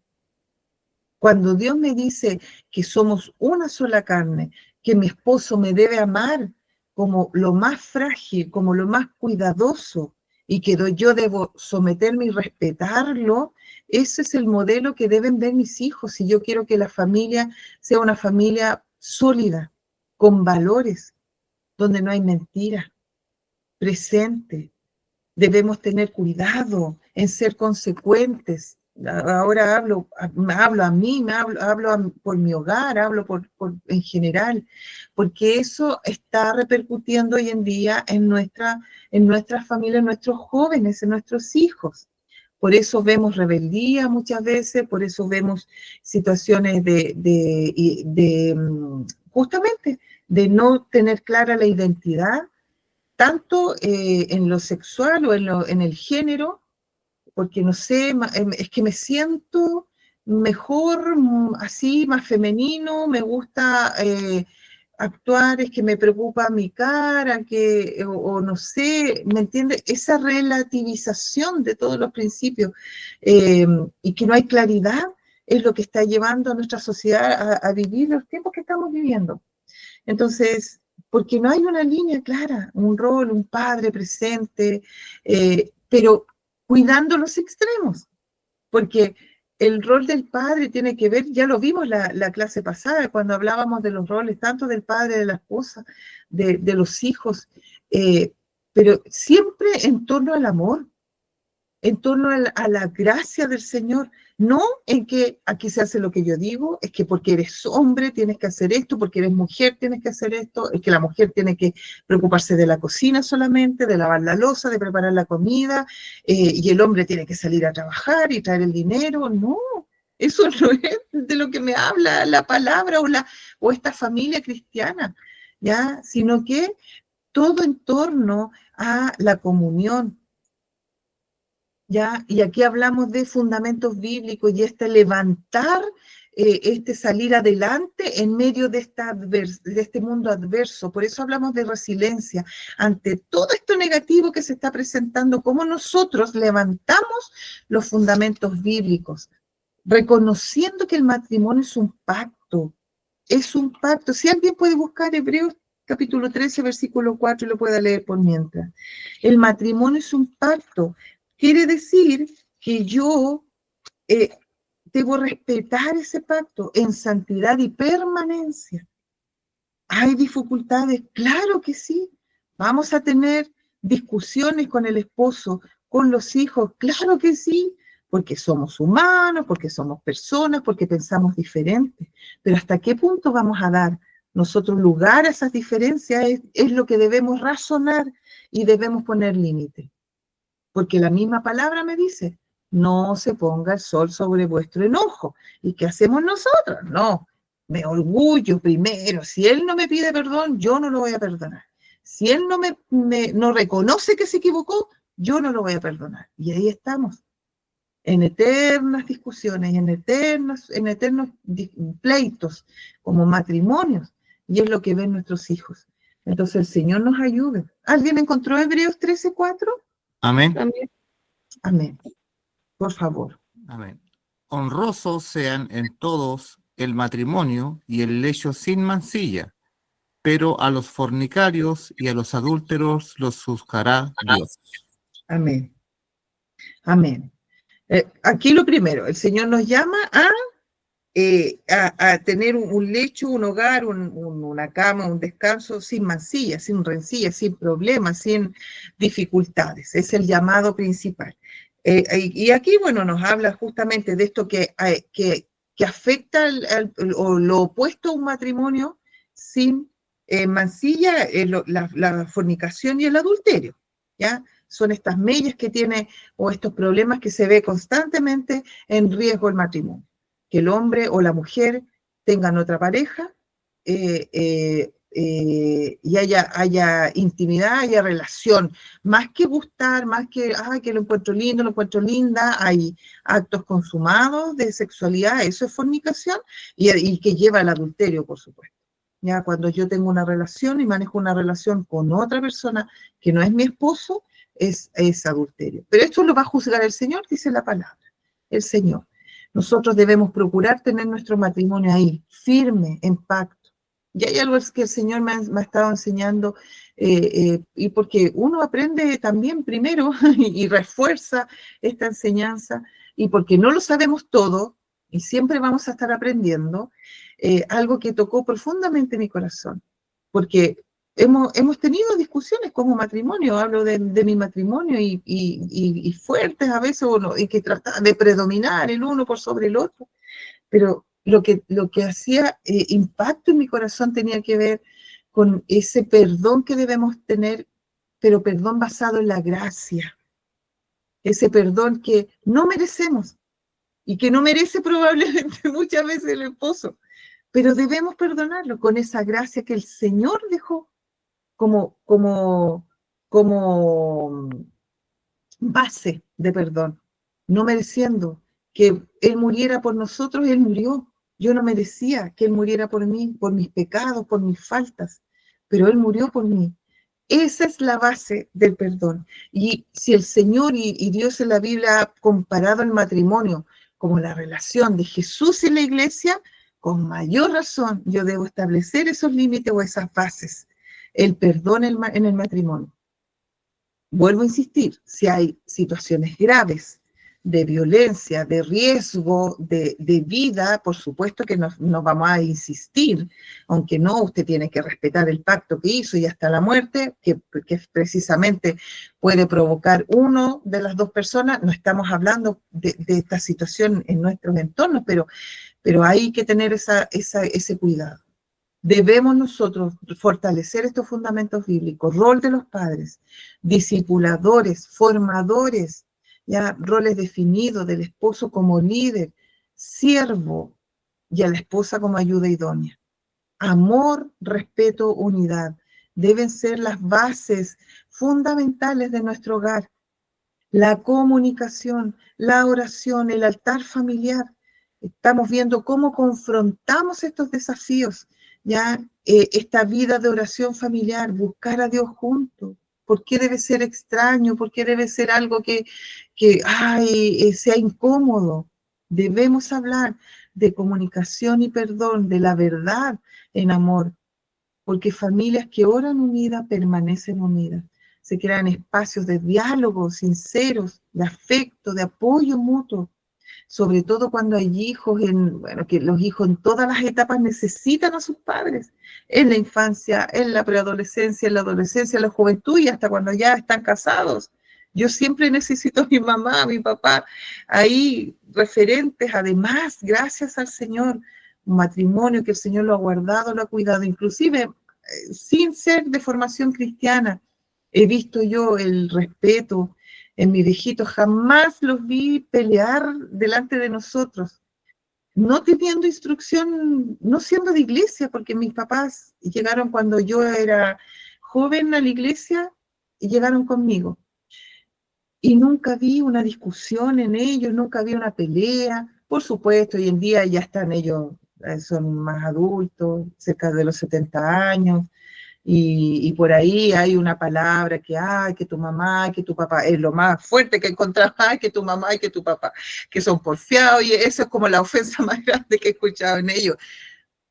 Cuando Dios me dice que somos una sola carne, que mi esposo me debe amar como lo más frágil, como lo más cuidadoso, y que yo debo someterme y respetarlo, ese es el modelo que deben ver mis hijos. Si yo quiero que la familia sea una familia sólida, con valores, donde no hay mentira, presente. Debemos tener cuidado en ser consecuentes. Ahora hablo a mí, hablo por mi hogar, hablo en general, porque eso está repercutiendo hoy en día en nuestra familia, en nuestros jóvenes, en nuestros hijos. Por eso vemos rebeldía muchas veces, por eso vemos situaciones justamente de no tener clara la identidad, tanto en lo sexual o en el género, porque no sé, es que me siento mejor, así, más femenino, me gusta actuar, es que me preocupa mi cara, o no sé, ¿me entiendes? Esa relativización de todos los principios y que no hay claridad es lo que está llevando a nuestra sociedad a vivir los tiempos que estamos viviendo. Entonces, porque no hay una línea clara, un rol, un padre presente, pero cuidando los extremos, porque el rol del padre tiene que ver, ya lo vimos la clase pasada, cuando hablábamos de los roles, tanto del padre, de la esposa, de los hijos, pero siempre en torno al amor, en torno a la gracia del Señor, no en que aquí se hace lo que yo digo, es que porque eres hombre tienes que hacer esto, porque eres mujer tienes que hacer esto, es que la mujer tiene que preocuparse de la cocina solamente, de lavar la loza, de preparar la comida, y el hombre tiene que salir a trabajar y traer el dinero. No, eso no es de lo que me habla la palabra o esta familia cristiana, ¿ya? Sino que todo en torno a la comunión. ¿Ya? Y aquí hablamos de fundamentos bíblicos y levantar, salir adelante en medio de este mundo adverso. Por eso hablamos de resiliencia. Ante todo esto negativo que se está presentando, cómo nosotros levantamos los fundamentos bíblicos, reconociendo que el matrimonio es un pacto. Es un pacto. Si alguien puede buscar Hebreos capítulo 13, versículo 4, y lo pueda leer por mientras. El matrimonio es un pacto. Quiere decir que yo debo respetar ese pacto en santidad y permanencia. ¿Hay dificultades? Claro que sí. Vamos a tener discusiones con el esposo, con los hijos, claro que sí. porque somos humanos, porque somos personas, porque pensamos diferente. Pero ¿hasta qué punto vamos a dar nosotros lugar a esas diferencias? Es lo que debemos razonar y debemos poner límite. Porque la misma palabra me dice, no se ponga el sol sobre vuestro enojo. ¿Y qué hacemos nosotros? No, me orgullo primero. Si él no me pide perdón, yo no lo voy a perdonar. Si él no reconoce que se equivocó, yo no lo voy a perdonar. Y ahí estamos, en eternas discusiones, en eternos pleitos, como matrimonios. Y es lo que ven nuestros hijos. Entonces el Señor nos ayude. ¿Alguien encontró Hebreos 13:4? Amén. También. Amén. Por favor. Amén. Honrosos sean en todos el matrimonio y el lecho sin mancilla, pero a los fornicarios y a los adúlteros los juzgará Dios. Amén. Amén. Aquí lo primero, el Señor nos llama a tener un lecho, un hogar, una cama, un descanso sin mancilla, sin rencilla, sin problemas, sin dificultades. Es el llamado principal. Y aquí, bueno, nos habla justamente de esto que afecta o lo opuesto a un matrimonio sin mancilla, la fornicación y el adulterio, ¿ya? Son estas mellas que tiene o estos problemas que se ve constantemente en riesgo el matrimonio. Que el hombre o la mujer tengan otra pareja y haya intimidad, haya relación, más que gustar, más que lo encuentro lindo, lo encuentro linda, hay actos consumados de sexualidad, eso es fornicación, y que lleva al adulterio, por supuesto. Ya cuando yo tengo una relación y manejo una relación con otra persona que no es mi esposo, es adulterio. Pero esto lo va a juzgar el Señor, dice la palabra, el Señor. Nosotros debemos procurar tener nuestro matrimonio ahí, firme, en pacto. Y hay algo que el Señor me ha estado enseñando, y porque uno aprende también primero y refuerza esta enseñanza, y porque no lo sabemos todo, y siempre vamos a estar aprendiendo, algo que tocó profundamente mi corazón, porque hemos tenido discusiones como matrimonio, hablo de mi matrimonio y fuertes a veces, y que tratan de predominar el uno por sobre el otro, pero lo que hacía impacto en mi corazón tenía que ver con ese perdón que debemos tener, pero perdón basado en la gracia, ese perdón que no merecemos y que no merece probablemente muchas veces el esposo, pero debemos perdonarlo con esa gracia que el Señor dejó como base de perdón, no mereciendo que Él muriera por nosotros. Él murió. Yo no merecía que Él muriera por mí, por mis pecados, por mis faltas, pero Él murió por mí. Esa es la base del perdón. Y si el Señor y Dios en la Biblia ha comparado el matrimonio como la relación de Jesús y la iglesia, con mayor razón yo debo establecer esos límites o esas bases. El perdón en el matrimonio. Vuelvo a insistir, si hay situaciones graves de violencia, de riesgo, de vida, por supuesto que nos vamos a insistir, aunque no, usted tiene que respetar el pacto que hizo y hasta la muerte, que precisamente puede provocar uno de las dos personas. No estamos hablando de esta situación en nuestros entornos, pero hay que tener ese cuidado. Debemos nosotros fortalecer estos fundamentos bíblicos, rol de los padres, discipuladores, formadores, ya roles definidos del esposo como líder, siervo y a la esposa como ayuda idónea. Amor, respeto, unidad deben ser las bases fundamentales de nuestro hogar. La comunicación, la oración, el altar familiar. Estamos viendo cómo confrontamos estos desafíos. Ya esta vida de oración familiar, buscar a Dios juntos. ¿Por qué debe ser extraño? ¿Por qué debe ser algo que sea incómodo? Debemos hablar de comunicación y perdón, de la verdad en amor, porque familias que oran unidas permanecen unidas. Se crean espacios de diálogo sinceros, de afecto, de apoyo mutuo. Sobre todo cuando hay hijos, que los hijos en todas las etapas necesitan a sus padres, en la infancia, en la preadolescencia, en la adolescencia, en la juventud y hasta cuando ya están casados. Yo siempre necesito a mi mamá, a mi papá, ahí referentes, además, gracias al Señor, un matrimonio que el Señor lo ha guardado, lo ha cuidado, inclusive sin ser de formación cristiana, he visto yo el respeto en mis viejitos, jamás los vi pelear delante de nosotros, no teniendo instrucción, no siendo de iglesia, porque mis papás llegaron cuando yo era joven a la iglesia y llegaron conmigo. Y nunca vi una discusión en ellos, nunca vi una pelea. Por supuesto, hoy en día ya están ellos, son más adultos, cerca de los 70 años, y por ahí hay una palabra que, ay, que tu mamá, que tu papá, es lo más fuerte que encontrás, ay, que tu mamá y que tu papá, que son porfiados, y eso es como la ofensa más grande que he escuchado en ellos.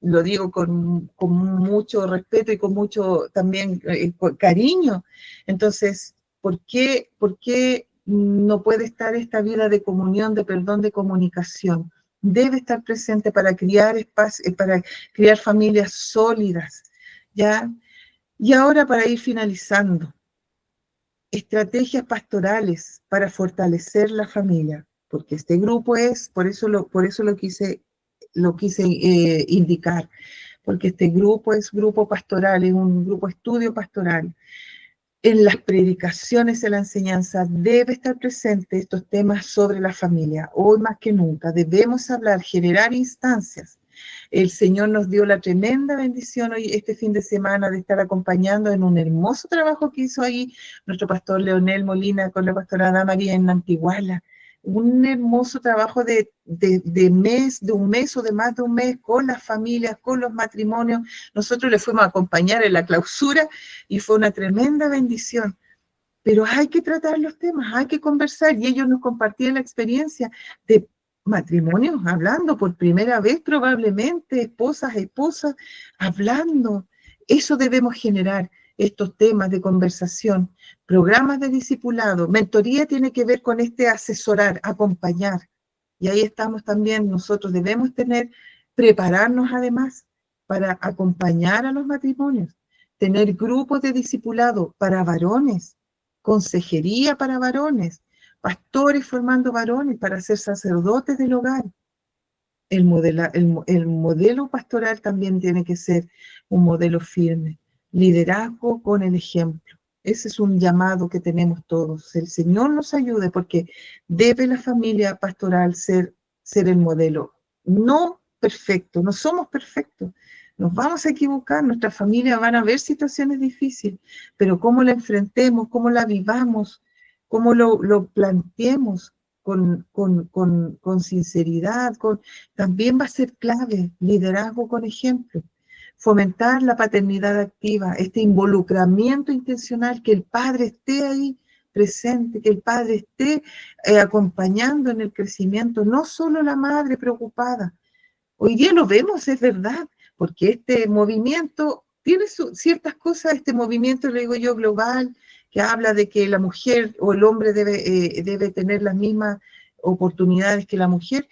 Lo digo con mucho respeto y con mucho también con cariño. Entonces, ¿por qué no puede estar esta vida de comunión, de perdón, de comunicación? Debe estar presente para criar familias sólidas, ¿ya? Y ahora, para ir finalizando, estrategias pastorales para fortalecer la familia, porque este grupo es, por eso lo quise indicar, porque este grupo es grupo pastoral, es un grupo estudio pastoral. En las predicaciones de la enseñanza debe estar presente estos temas sobre la familia. Hoy más que nunca debemos hablar, generar instancias. El Señor nos dio la tremenda bendición hoy, este fin de semana, de estar acompañando en un hermoso trabajo que hizo ahí nuestro pastor Leonel Molina con la pastora Ana María en Antiguala. Un hermoso trabajo de un mes o de más de un mes con las familias, con los matrimonios. Nosotros le fuimos a acompañar en la clausura y fue una tremenda bendición. Pero hay que tratar los temas, hay que conversar, y ellos nos compartían la experiencia de matrimonios hablando por primera vez probablemente, esposas e esposas hablando. Eso debemos generar, estos temas de conversación, programas de discipulado. Mentoría tiene que ver con este asesorar, acompañar. Y ahí estamos también, nosotros debemos prepararnos además para acompañar a los matrimonios, tener grupos de discipulado para varones, consejería para varones, pastores formando varones para ser sacerdotes del hogar. El modelo pastoral también tiene que ser un modelo firme. Liderazgo con el ejemplo. Ese es un llamado que tenemos todos. El Señor nos ayude, porque debe la familia pastoral ser el modelo. No perfecto, no somos perfectos. Nos vamos a equivocar, nuestra familia van a haber situaciones difíciles, pero cómo la enfrentemos, cómo la vivamos, cómo lo planteemos con sinceridad, también va a ser clave. Liderazgo con ejemplo. Fomentar la paternidad activa, este involucramiento intencional, que el padre esté ahí presente, que el padre esté acompañando en el crecimiento, no solo la madre preocupada. Hoy día lo vemos, es verdad, porque este movimiento tiene ciertas cosas, este movimiento, le digo yo, global, que habla de que la mujer o el hombre debe tener las mismas oportunidades que la mujer.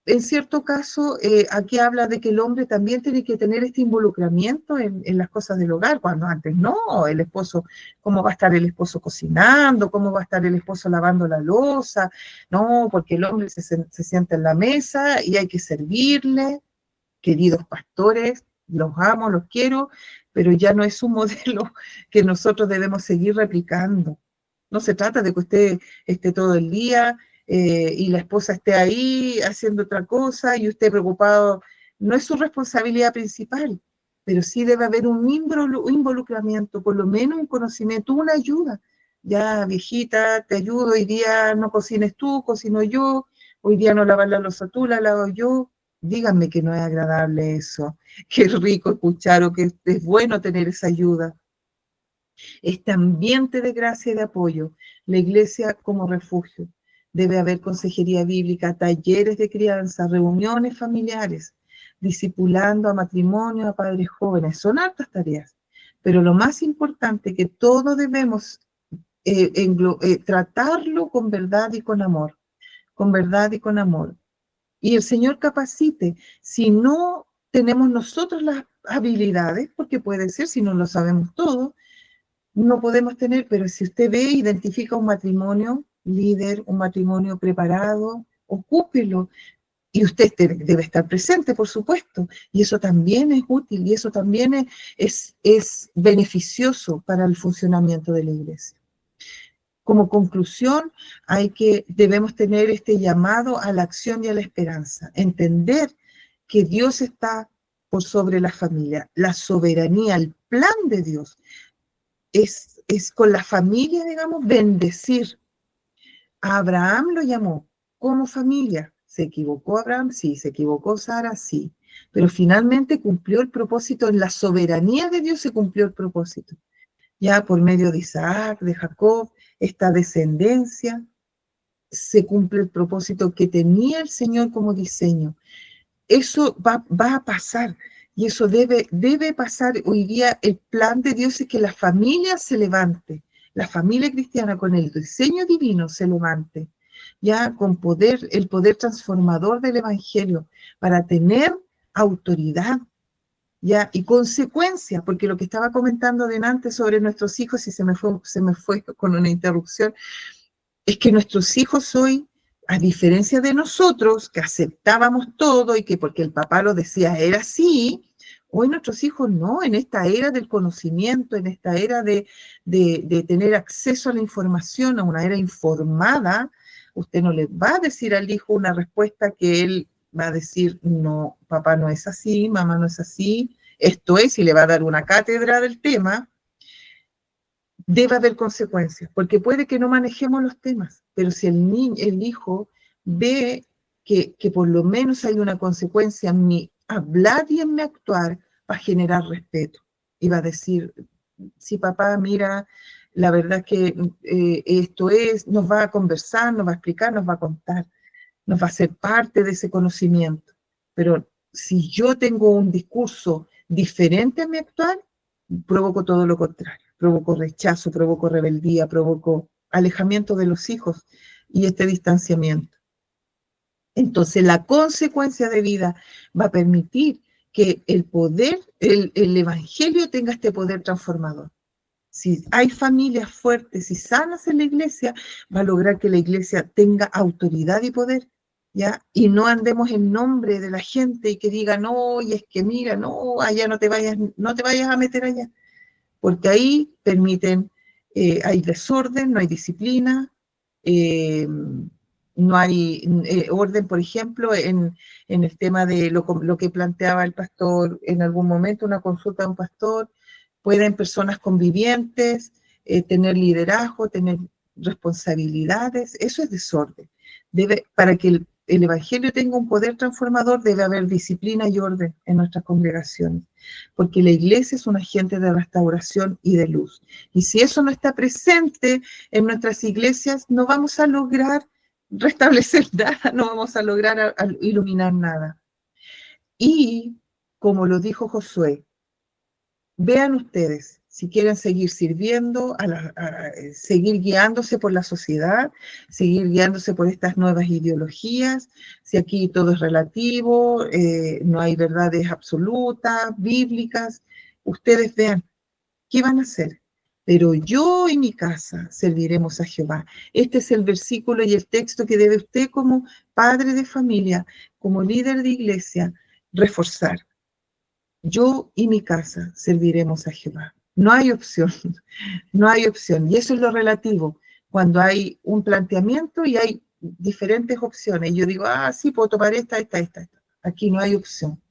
En cierto caso, aquí habla de que el hombre también tiene que tener este involucramiento en las cosas del hogar, cuando antes no, el esposo, ¿cómo va a estar el esposo cocinando? ¿Cómo va a estar el esposo lavando la loza? No, porque el hombre se sienta en la mesa y hay que servirle. Queridos pastores, los amo, los quiero, pero ya no es un modelo que nosotros debemos seguir replicando. No se trata de que usted esté todo el día y la esposa esté ahí haciendo otra cosa y usted preocupado. No es su responsabilidad principal, pero sí debe haber un involucramiento, por lo menos un conocimiento, una ayuda. Ya, viejita, te ayudo, hoy día no cocines tú, cocino yo, hoy día no lavas la loza tú, la lavo yo. Díganme que no es agradable eso, que es rico escuchar o que es bueno tener esa ayuda. Este ambiente de gracia y de apoyo, la iglesia como refugio. Debe haber consejería bíblica, talleres de crianza, reuniones familiares, discipulando a matrimonios, a padres jóvenes. Son hartas tareas, pero lo más importante, que todos debemos tratarlo con verdad y con amor, con verdad y con amor. Y el Señor capacite. Si no tenemos nosotros las habilidades, porque puede ser, si no lo sabemos todo, no podemos tener, pero si usted ve, identifica un matrimonio líder, un matrimonio preparado, ocúpelo. Y usted debe estar presente, por supuesto, y eso también es útil, y eso también es beneficioso para el funcionamiento de la iglesia. Como conclusión, debemos tener este llamado a la acción y a la esperanza, entender que Dios está por sobre la familia, la soberanía, el plan de Dios es con la familia, digamos, bendecir. A Abraham lo llamó como familia. ¿Se equivocó Abraham? Sí. ¿Se equivocó Sara? Sí. Pero finalmente cumplió el propósito, en la soberanía de Dios se cumplió el propósito. Ya por medio de Isaac, de Jacob, esta descendencia, se cumple el propósito que tenía el Señor como diseño. Eso va a pasar, y eso debe pasar. Hoy día el plan de Dios es que la familia se levante, la familia cristiana con el diseño divino se levante, ya con el poder transformador del Evangelio, para tener autoridad, ya, y consecuencia, porque lo que estaba comentando delante sobre nuestros hijos, y se me fue con una interrupción, es que nuestros hijos hoy, a diferencia de nosotros, que aceptábamos todo y que porque el papá lo decía era así, hoy nuestros hijos no, en esta era del conocimiento, en esta era de tener acceso a la información, a una era informada, usted no le va a decir al hijo una respuesta que él va a decir, no, papá no es así, mamá no es así, esto es, y le va a dar una cátedra del tema. Debe haber consecuencias, porque puede que no manejemos los temas, pero si el hijo ve que por lo menos hay una consecuencia en mi hablar y en mi actuar, va a generar respeto y va a decir, sí papá, mira, la verdad es que esto nos va a conversar, nos va a explicar, nos va a contar, nos va a ser parte de ese conocimiento. Pero si yo tengo un discurso diferente a mi actuar, provoco todo lo contrario. Provoco rechazo, provoco rebeldía, provoco alejamiento de los hijos y este distanciamiento. Entonces, la consecuencia de vida va a permitir que el poder, el Evangelio tenga este poder transformador. Si hay familias fuertes y sanas en la iglesia, va a lograr que la iglesia tenga autoridad y poder, ¿ya? Y no andemos en nombre de la gente y que diga, no, y es que mira, no, allá no te vayas a meter allá. Porque ahí permiten, hay desorden, no hay disciplina, no hay orden, por ejemplo, en el tema de lo que planteaba el pastor en algún momento, una consulta de un pastor, pueden personas convivientes tener liderazgo, tener responsabilidades, eso es desorden. Para que el Evangelio tenga un poder transformador, debe haber disciplina y orden en nuestras congregaciones, porque la iglesia es un agente de restauración y de luz. Y si eso no está presente en nuestras iglesias, no vamos a lograr restablecer nada, no vamos a lograr iluminar nada. Y, como lo dijo Josué, vean ustedes, si quieren seguir sirviendo, seguir guiándose por la sociedad, seguir guiándose por estas nuevas ideologías, si aquí todo es relativo, no hay verdades absolutas, bíblicas, ustedes vean, ¿qué van a hacer? Pero yo y mi casa serviremos a Jehová. Este es el versículo y el texto que debe usted como padre de familia, como líder de iglesia, reforzar. Yo y mi casa serviremos a Jehová. No hay opción, no hay opción. Y eso es lo relativo. Cuando hay un planteamiento y hay diferentes opciones, yo digo, sí, puedo tomar esta. Aquí no hay opción.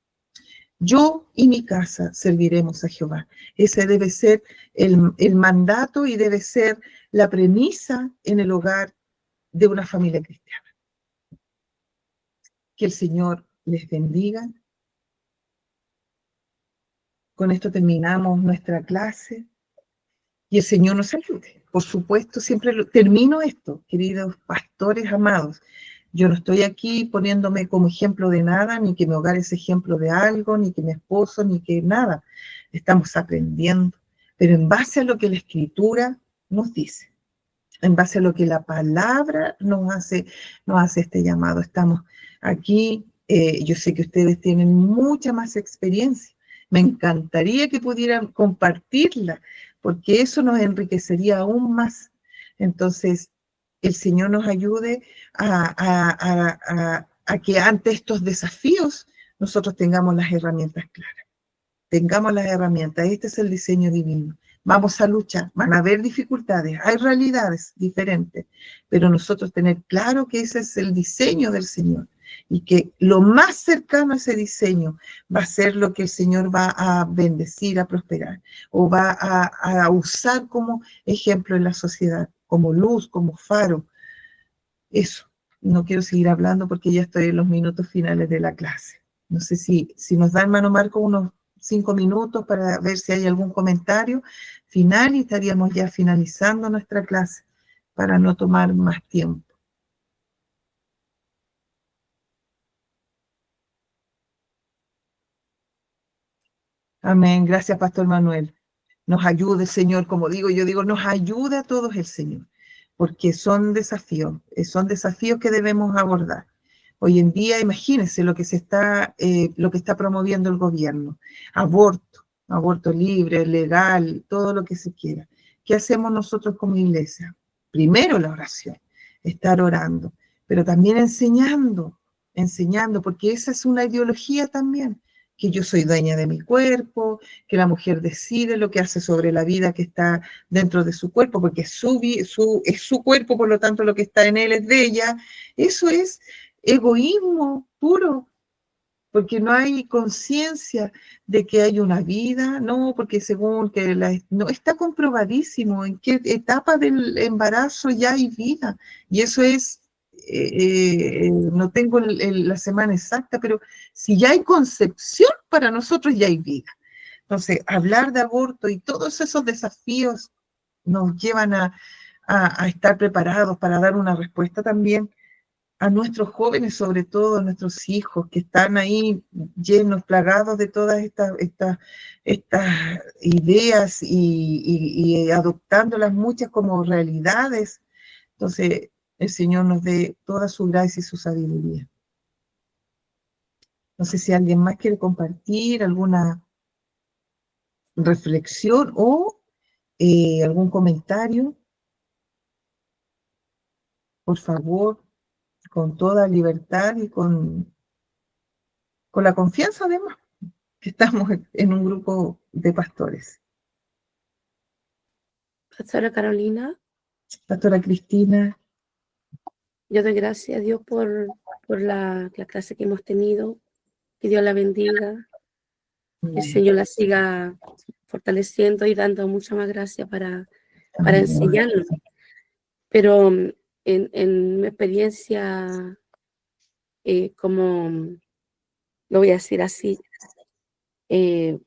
Yo y mi casa serviremos a Jehová. Ese debe ser el mandato y debe ser la premisa en el hogar de una familia cristiana. Que el Señor les bendiga. Con esto terminamos nuestra clase y el Señor nos ayude. Por supuesto, siempre termino esto, queridos pastores amados. Yo no estoy aquí poniéndome como ejemplo de nada, ni que mi hogar es ejemplo de algo, ni que mi esposo, ni que nada. Estamos aprendiendo, pero en base a lo que la Escritura nos dice, en base a lo que la palabra nos hace este llamado. Estamos aquí, yo sé que ustedes tienen mucha más experiencia. Me encantaría que pudieran compartirla, porque eso nos enriquecería aún más. Entonces, el Señor nos ayude a que ante estos desafíos nosotros tengamos las herramientas claras, tengamos las herramientas. Este es el diseño divino. Vamos a luchar, van a haber dificultades, hay realidades diferentes, pero nosotros tener claro que ese es el diseño del Señor y que lo más cercano a ese diseño va a ser lo que el Señor va a bendecir, a prosperar, o va a usar como ejemplo en la sociedad, como luz, como faro. Eso, no quiero seguir hablando porque ya estoy en los minutos finales de la clase. No sé si nos da, hermano Marco, unos 5 minutos para ver si hay algún comentario final y estaríamos ya finalizando nuestra clase para no tomar más tiempo. Amén. Gracias, Pastor Manuel. Nos ayude, Señor, como digo, yo digo, nos ayude a todos el Señor, porque son desafíos que debemos abordar. Hoy en día, imagínense lo que está promoviendo el gobierno. Aborto libre, legal, todo lo que se quiera. ¿Qué hacemos nosotros como iglesia? Primero la oración, estar orando, pero también enseñando, porque esa es una ideología también, que yo soy dueña de mi cuerpo, que la mujer decide lo que hace sobre la vida que está dentro de su cuerpo, porque es su cuerpo, por lo tanto lo que está en él es de ella. Eso es egoísmo puro, porque no hay conciencia de que hay una vida, no, porque según que no está comprobadísimo en qué etapa del embarazo ya hay vida, y eso es, no tengo la semana exacta, pero si ya hay concepción, para nosotros ya hay vida. Entonces, hablar de aborto y todos esos desafíos nos llevan a estar preparados para dar una respuesta también a nuestros jóvenes, sobre todo a nuestros hijos, que están ahí llenos, plagados de todas estas ideas y adoptándolas muchas como realidades. Entonces, el Señor nos dé toda su gracia y su sabiduría. No sé si alguien más quiere compartir alguna reflexión o algún comentario. Por favor, con toda libertad y con la confianza además, que estamos en un grupo de pastores. Pastora Carolina, Pastora Cristina. yo doy gracias a Dios por la clase que hemos tenido. Que Dios la bendiga. El Señor la siga fortaleciendo y dando mucha más gracia para enseñarnos. Pero en mi experiencia, como lo voy a decir así,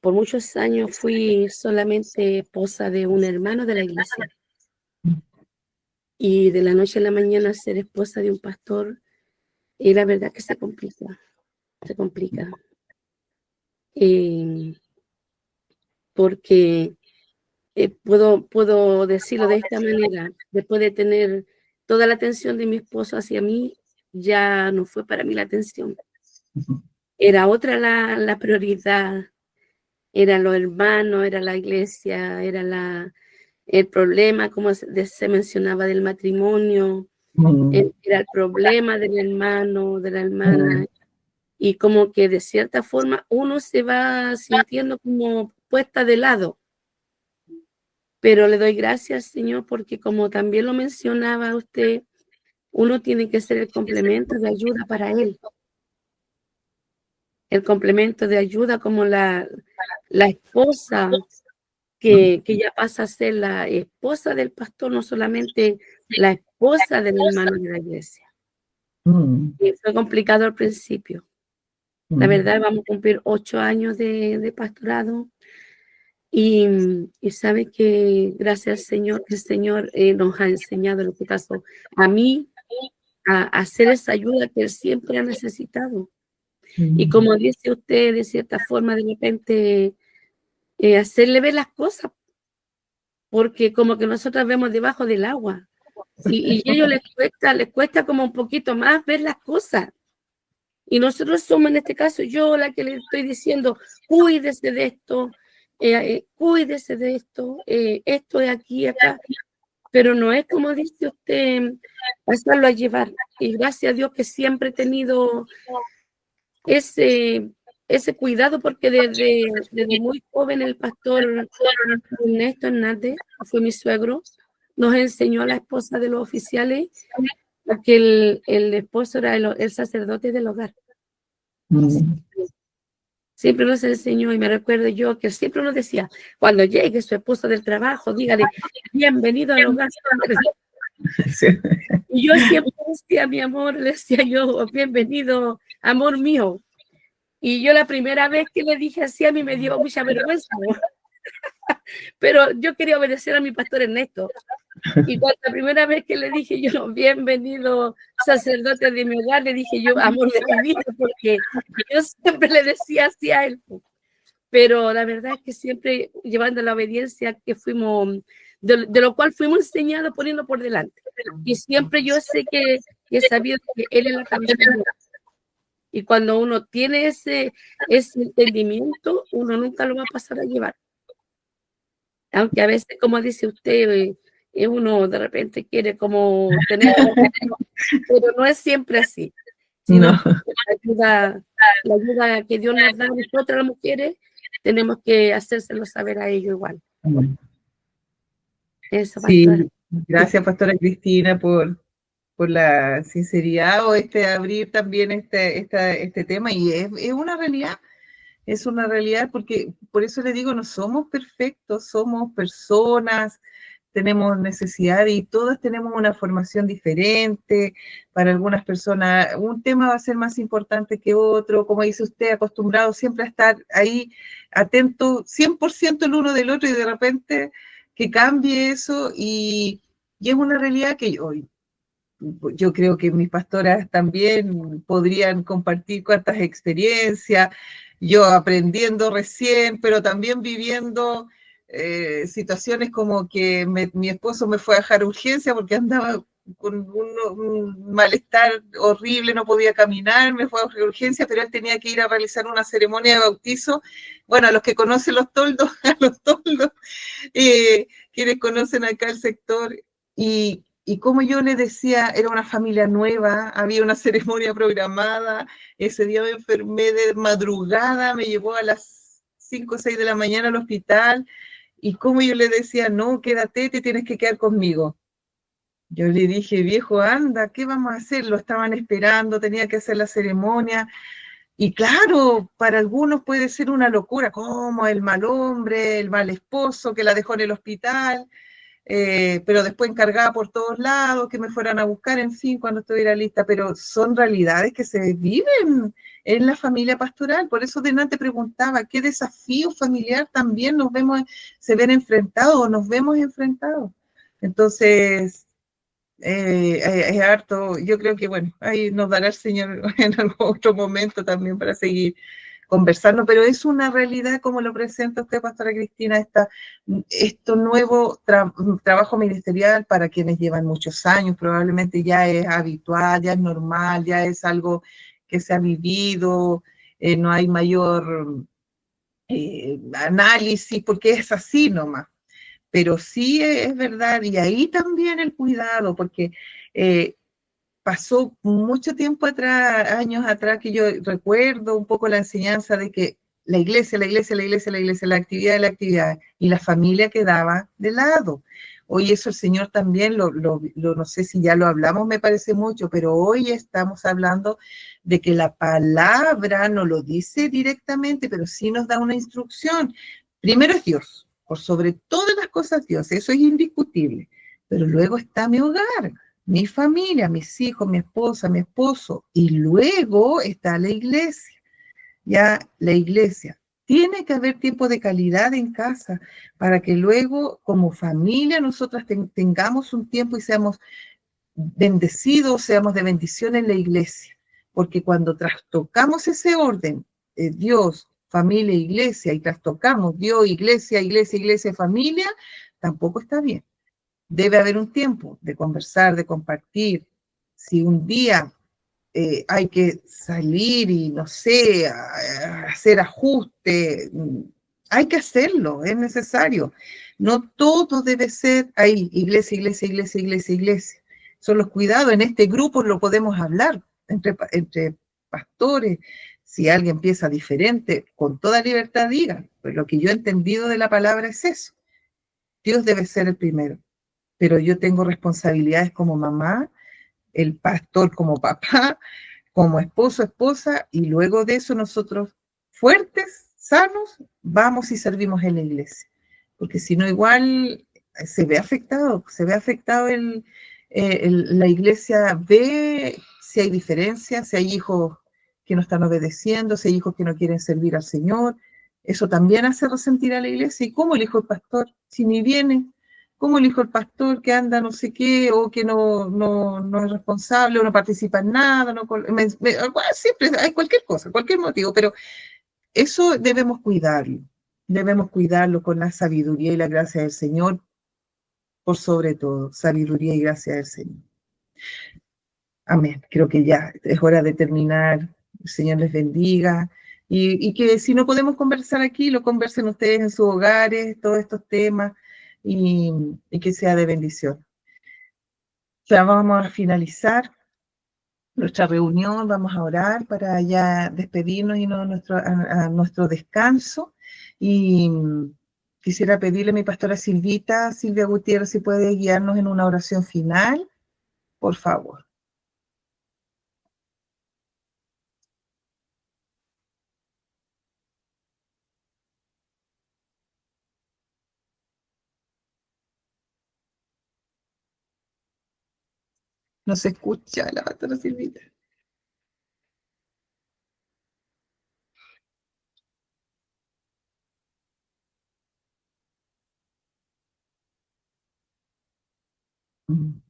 por muchos años fui solamente esposa de un hermano de la iglesia. Y de la noche a la mañana ser esposa de un pastor, y la verdad que se complica. Porque puedo decirlo de esta manera, después de tener toda la atención de mi esposo hacia mí, ya no fue para mí la atención. Era otra la prioridad, eran los hermanos, era la iglesia, era el problema, como se mencionaba, del matrimonio, era el problema del hermano, de la hermana, y como que de cierta forma uno se va sintiendo como puesta de lado. Pero le doy gracias al Señor porque, como también lo mencionaba usted, uno tiene que ser el complemento de ayuda para Él. El complemento de ayuda como la esposa que ya pasa a ser la esposa del pastor, no solamente la esposa del hermano de la iglesia. Y fue complicado al principio. La verdad, vamos a cumplir 8 años de pastorado. Y sabe que gracias al Señor, el Señor nos ha enseñado, en este caso, a mí, a hacer esa ayuda que Él siempre ha necesitado. Y como dice usted, de cierta forma, de repente, hacerle ver las cosas, porque como que nosotros vemos debajo del agua. Y a ellos les cuesta como un poquito más ver las cosas. Y nosotros somos, en este caso, yo la que le estoy diciendo, cuídese de esto, cuídese de esto es aquí, acá, pero no es como dice usted, pasarlo a llevar. Y gracias a Dios que siempre he tenido ese cuidado, porque desde muy joven el pastor Ernesto Hernández, que fue mi suegro, nos enseñó a la esposa de los oficiales a que el esposo era el sacerdote del hogar. Siempre nos enseñó, y me recuerdo yo que siempre nos decía, cuando llegue su esposo del trabajo, dígale, bienvenido al hogar. Sí. Y yo siempre decía, mi amor, le decía yo, bienvenido, amor mío. Y yo la primera vez que le dije así, a mí me dio mucha vergüenza, ¿no? Pero yo quería obedecer a mi pastor Ernesto. Y cuando la primera vez que le dije yo, bienvenido sacerdote de mi hogar, le dije yo, amor de mi vida, porque yo siempre le decía así a él. Pero la verdad es que siempre llevando la obediencia que fuimos, de lo cual fuimos enseñados, poniendo por delante. Y siempre yo sé que he sabido que él es la cabeza. Y cuando uno tiene ese entendimiento, uno nunca lo va a pasar a llevar. Aunque a veces, como dice usted, uno de repente quiere como tener, pero no es siempre así. Sino No. la ayuda que Dios nos da a nosotras las mujeres, tenemos que hacérselo saber a ellos igual. Eso, pastora. Sí, gracias, pastora Cristina, por la sinceridad o abrir también este tema. Y es una realidad porque por eso le digo, no somos perfectos, somos personas, tenemos necesidad y todas tenemos una formación diferente. Para algunas personas un tema va a ser más importante que otro, como dice usted, acostumbrado siempre a estar ahí atento 100% el uno del otro, y de repente que cambie eso, y es una realidad que yo creo que mis pastoras también podrían compartir cuántas experiencias, yo aprendiendo recién, pero también viviendo situaciones como que mi esposo me fue a dejar urgencia porque andaba con un malestar horrible, no podía caminar, me fue a urgencia, pero él tenía que ir a realizar una ceremonia de bautizo. Bueno, a los que conocen los toldos, quienes conocen acá el sector, y como yo le decía, era una familia nueva, había una ceremonia programada, ese día me enfermé de madrugada, me llevó a las 5 o 6 de la mañana al hospital, y como yo le decía, no, quédate, te tienes que quedar conmigo. Yo le dije, viejo, anda, ¿qué vamos a hacer? Lo estaban esperando, tenía que hacer la ceremonia. Y claro, para algunos puede ser una locura, como el mal hombre, el mal esposo que la dejó en el hospital, pero después encargada por todos lados, que me fueran a buscar, en fin, cuando estuviera lista. Pero son realidades que se viven en la familia pastoral. Por eso delante preguntaba, ¿qué desafío familiar también se ven enfrentados o nos vemos enfrentados? Entonces, es harto. Yo creo que, bueno, ahí nos dará el Señor en algún otro momento también para seguir conversando, pero es una realidad como lo presenta usted, pastora Cristina, esto nuevo trabajo ministerial para quienes llevan muchos años, probablemente ya es habitual, ya es normal, ya es algo que se ha vivido, no hay mayor análisis, porque es así nomás. Pero sí es verdad, y ahí también el cuidado, porque pasó mucho tiempo atrás, años atrás, que yo recuerdo un poco la enseñanza de que la iglesia, la actividad, y la familia quedaba de lado. Hoy eso el Señor también, no sé si ya lo hablamos, me parece mucho, pero hoy estamos hablando de que la palabra no lo dice directamente, pero sí nos da una instrucción. Primero es Dios, por sobre todas las cosas Dios, eso es indiscutible, pero luego está mi hogar, mi familia, mis hijos, mi esposa, mi esposo, y luego está la iglesia. Ya la iglesia. Tiene que haber tiempo de calidad en casa para que luego, como familia, nosotras tengamos un tiempo y seamos bendecidos, seamos de bendición en la iglesia. Porque cuando trastocamos ese orden, Dios, familia, iglesia, y trastocamos Dios, iglesia, familia, tampoco está bien. Debe haber un tiempo de conversar, de compartir. Si un día hay que salir y, no sé, hacer ajustes, hay que hacerlo, es necesario. No todo debe ser ahí, iglesia, iglesia, iglesia, iglesia, iglesia. Son los cuidados, en este grupo lo podemos hablar entre pastores. Si alguien piensa diferente, con toda libertad diga, pues lo que yo he entendido de la palabra es eso. Dios debe ser el primero, pero yo tengo responsabilidades como mamá, el pastor como papá, como esposo, esposa, y luego de eso nosotros fuertes, sanos, vamos y servimos en la iglesia. Porque si no, igual se ve afectado la iglesia, ve si hay diferencias, si hay hijos que no están obedeciendo, si hay hijos que no quieren servir al Señor. Eso también hace resentir a la iglesia. ¿Y cómo elijo el pastor? Si ni viene, ¿cómo elijo el pastor que anda no sé qué, o que no es responsable, o no participa en nada? Siempre hay cualquier cosa, cualquier motivo, pero eso debemos cuidarlo con la sabiduría y la gracia del Señor, por sobre todo, sabiduría y gracia del Señor. Amén. Creo que ya es hora de terminar. El Señor les bendiga. Y que si no podemos conversar aquí, lo conversen ustedes en sus hogares, todos estos temas, y que sea de bendición. Ya vamos a finalizar nuestra reunión, vamos a orar para ya despedirnos y no a nuestro descanso. Y quisiera pedirle a mi pastora Silvia Gutiérrez, si puede guiarnos en una oración final, por favor. No se escucha la pastora Silvita. Mm.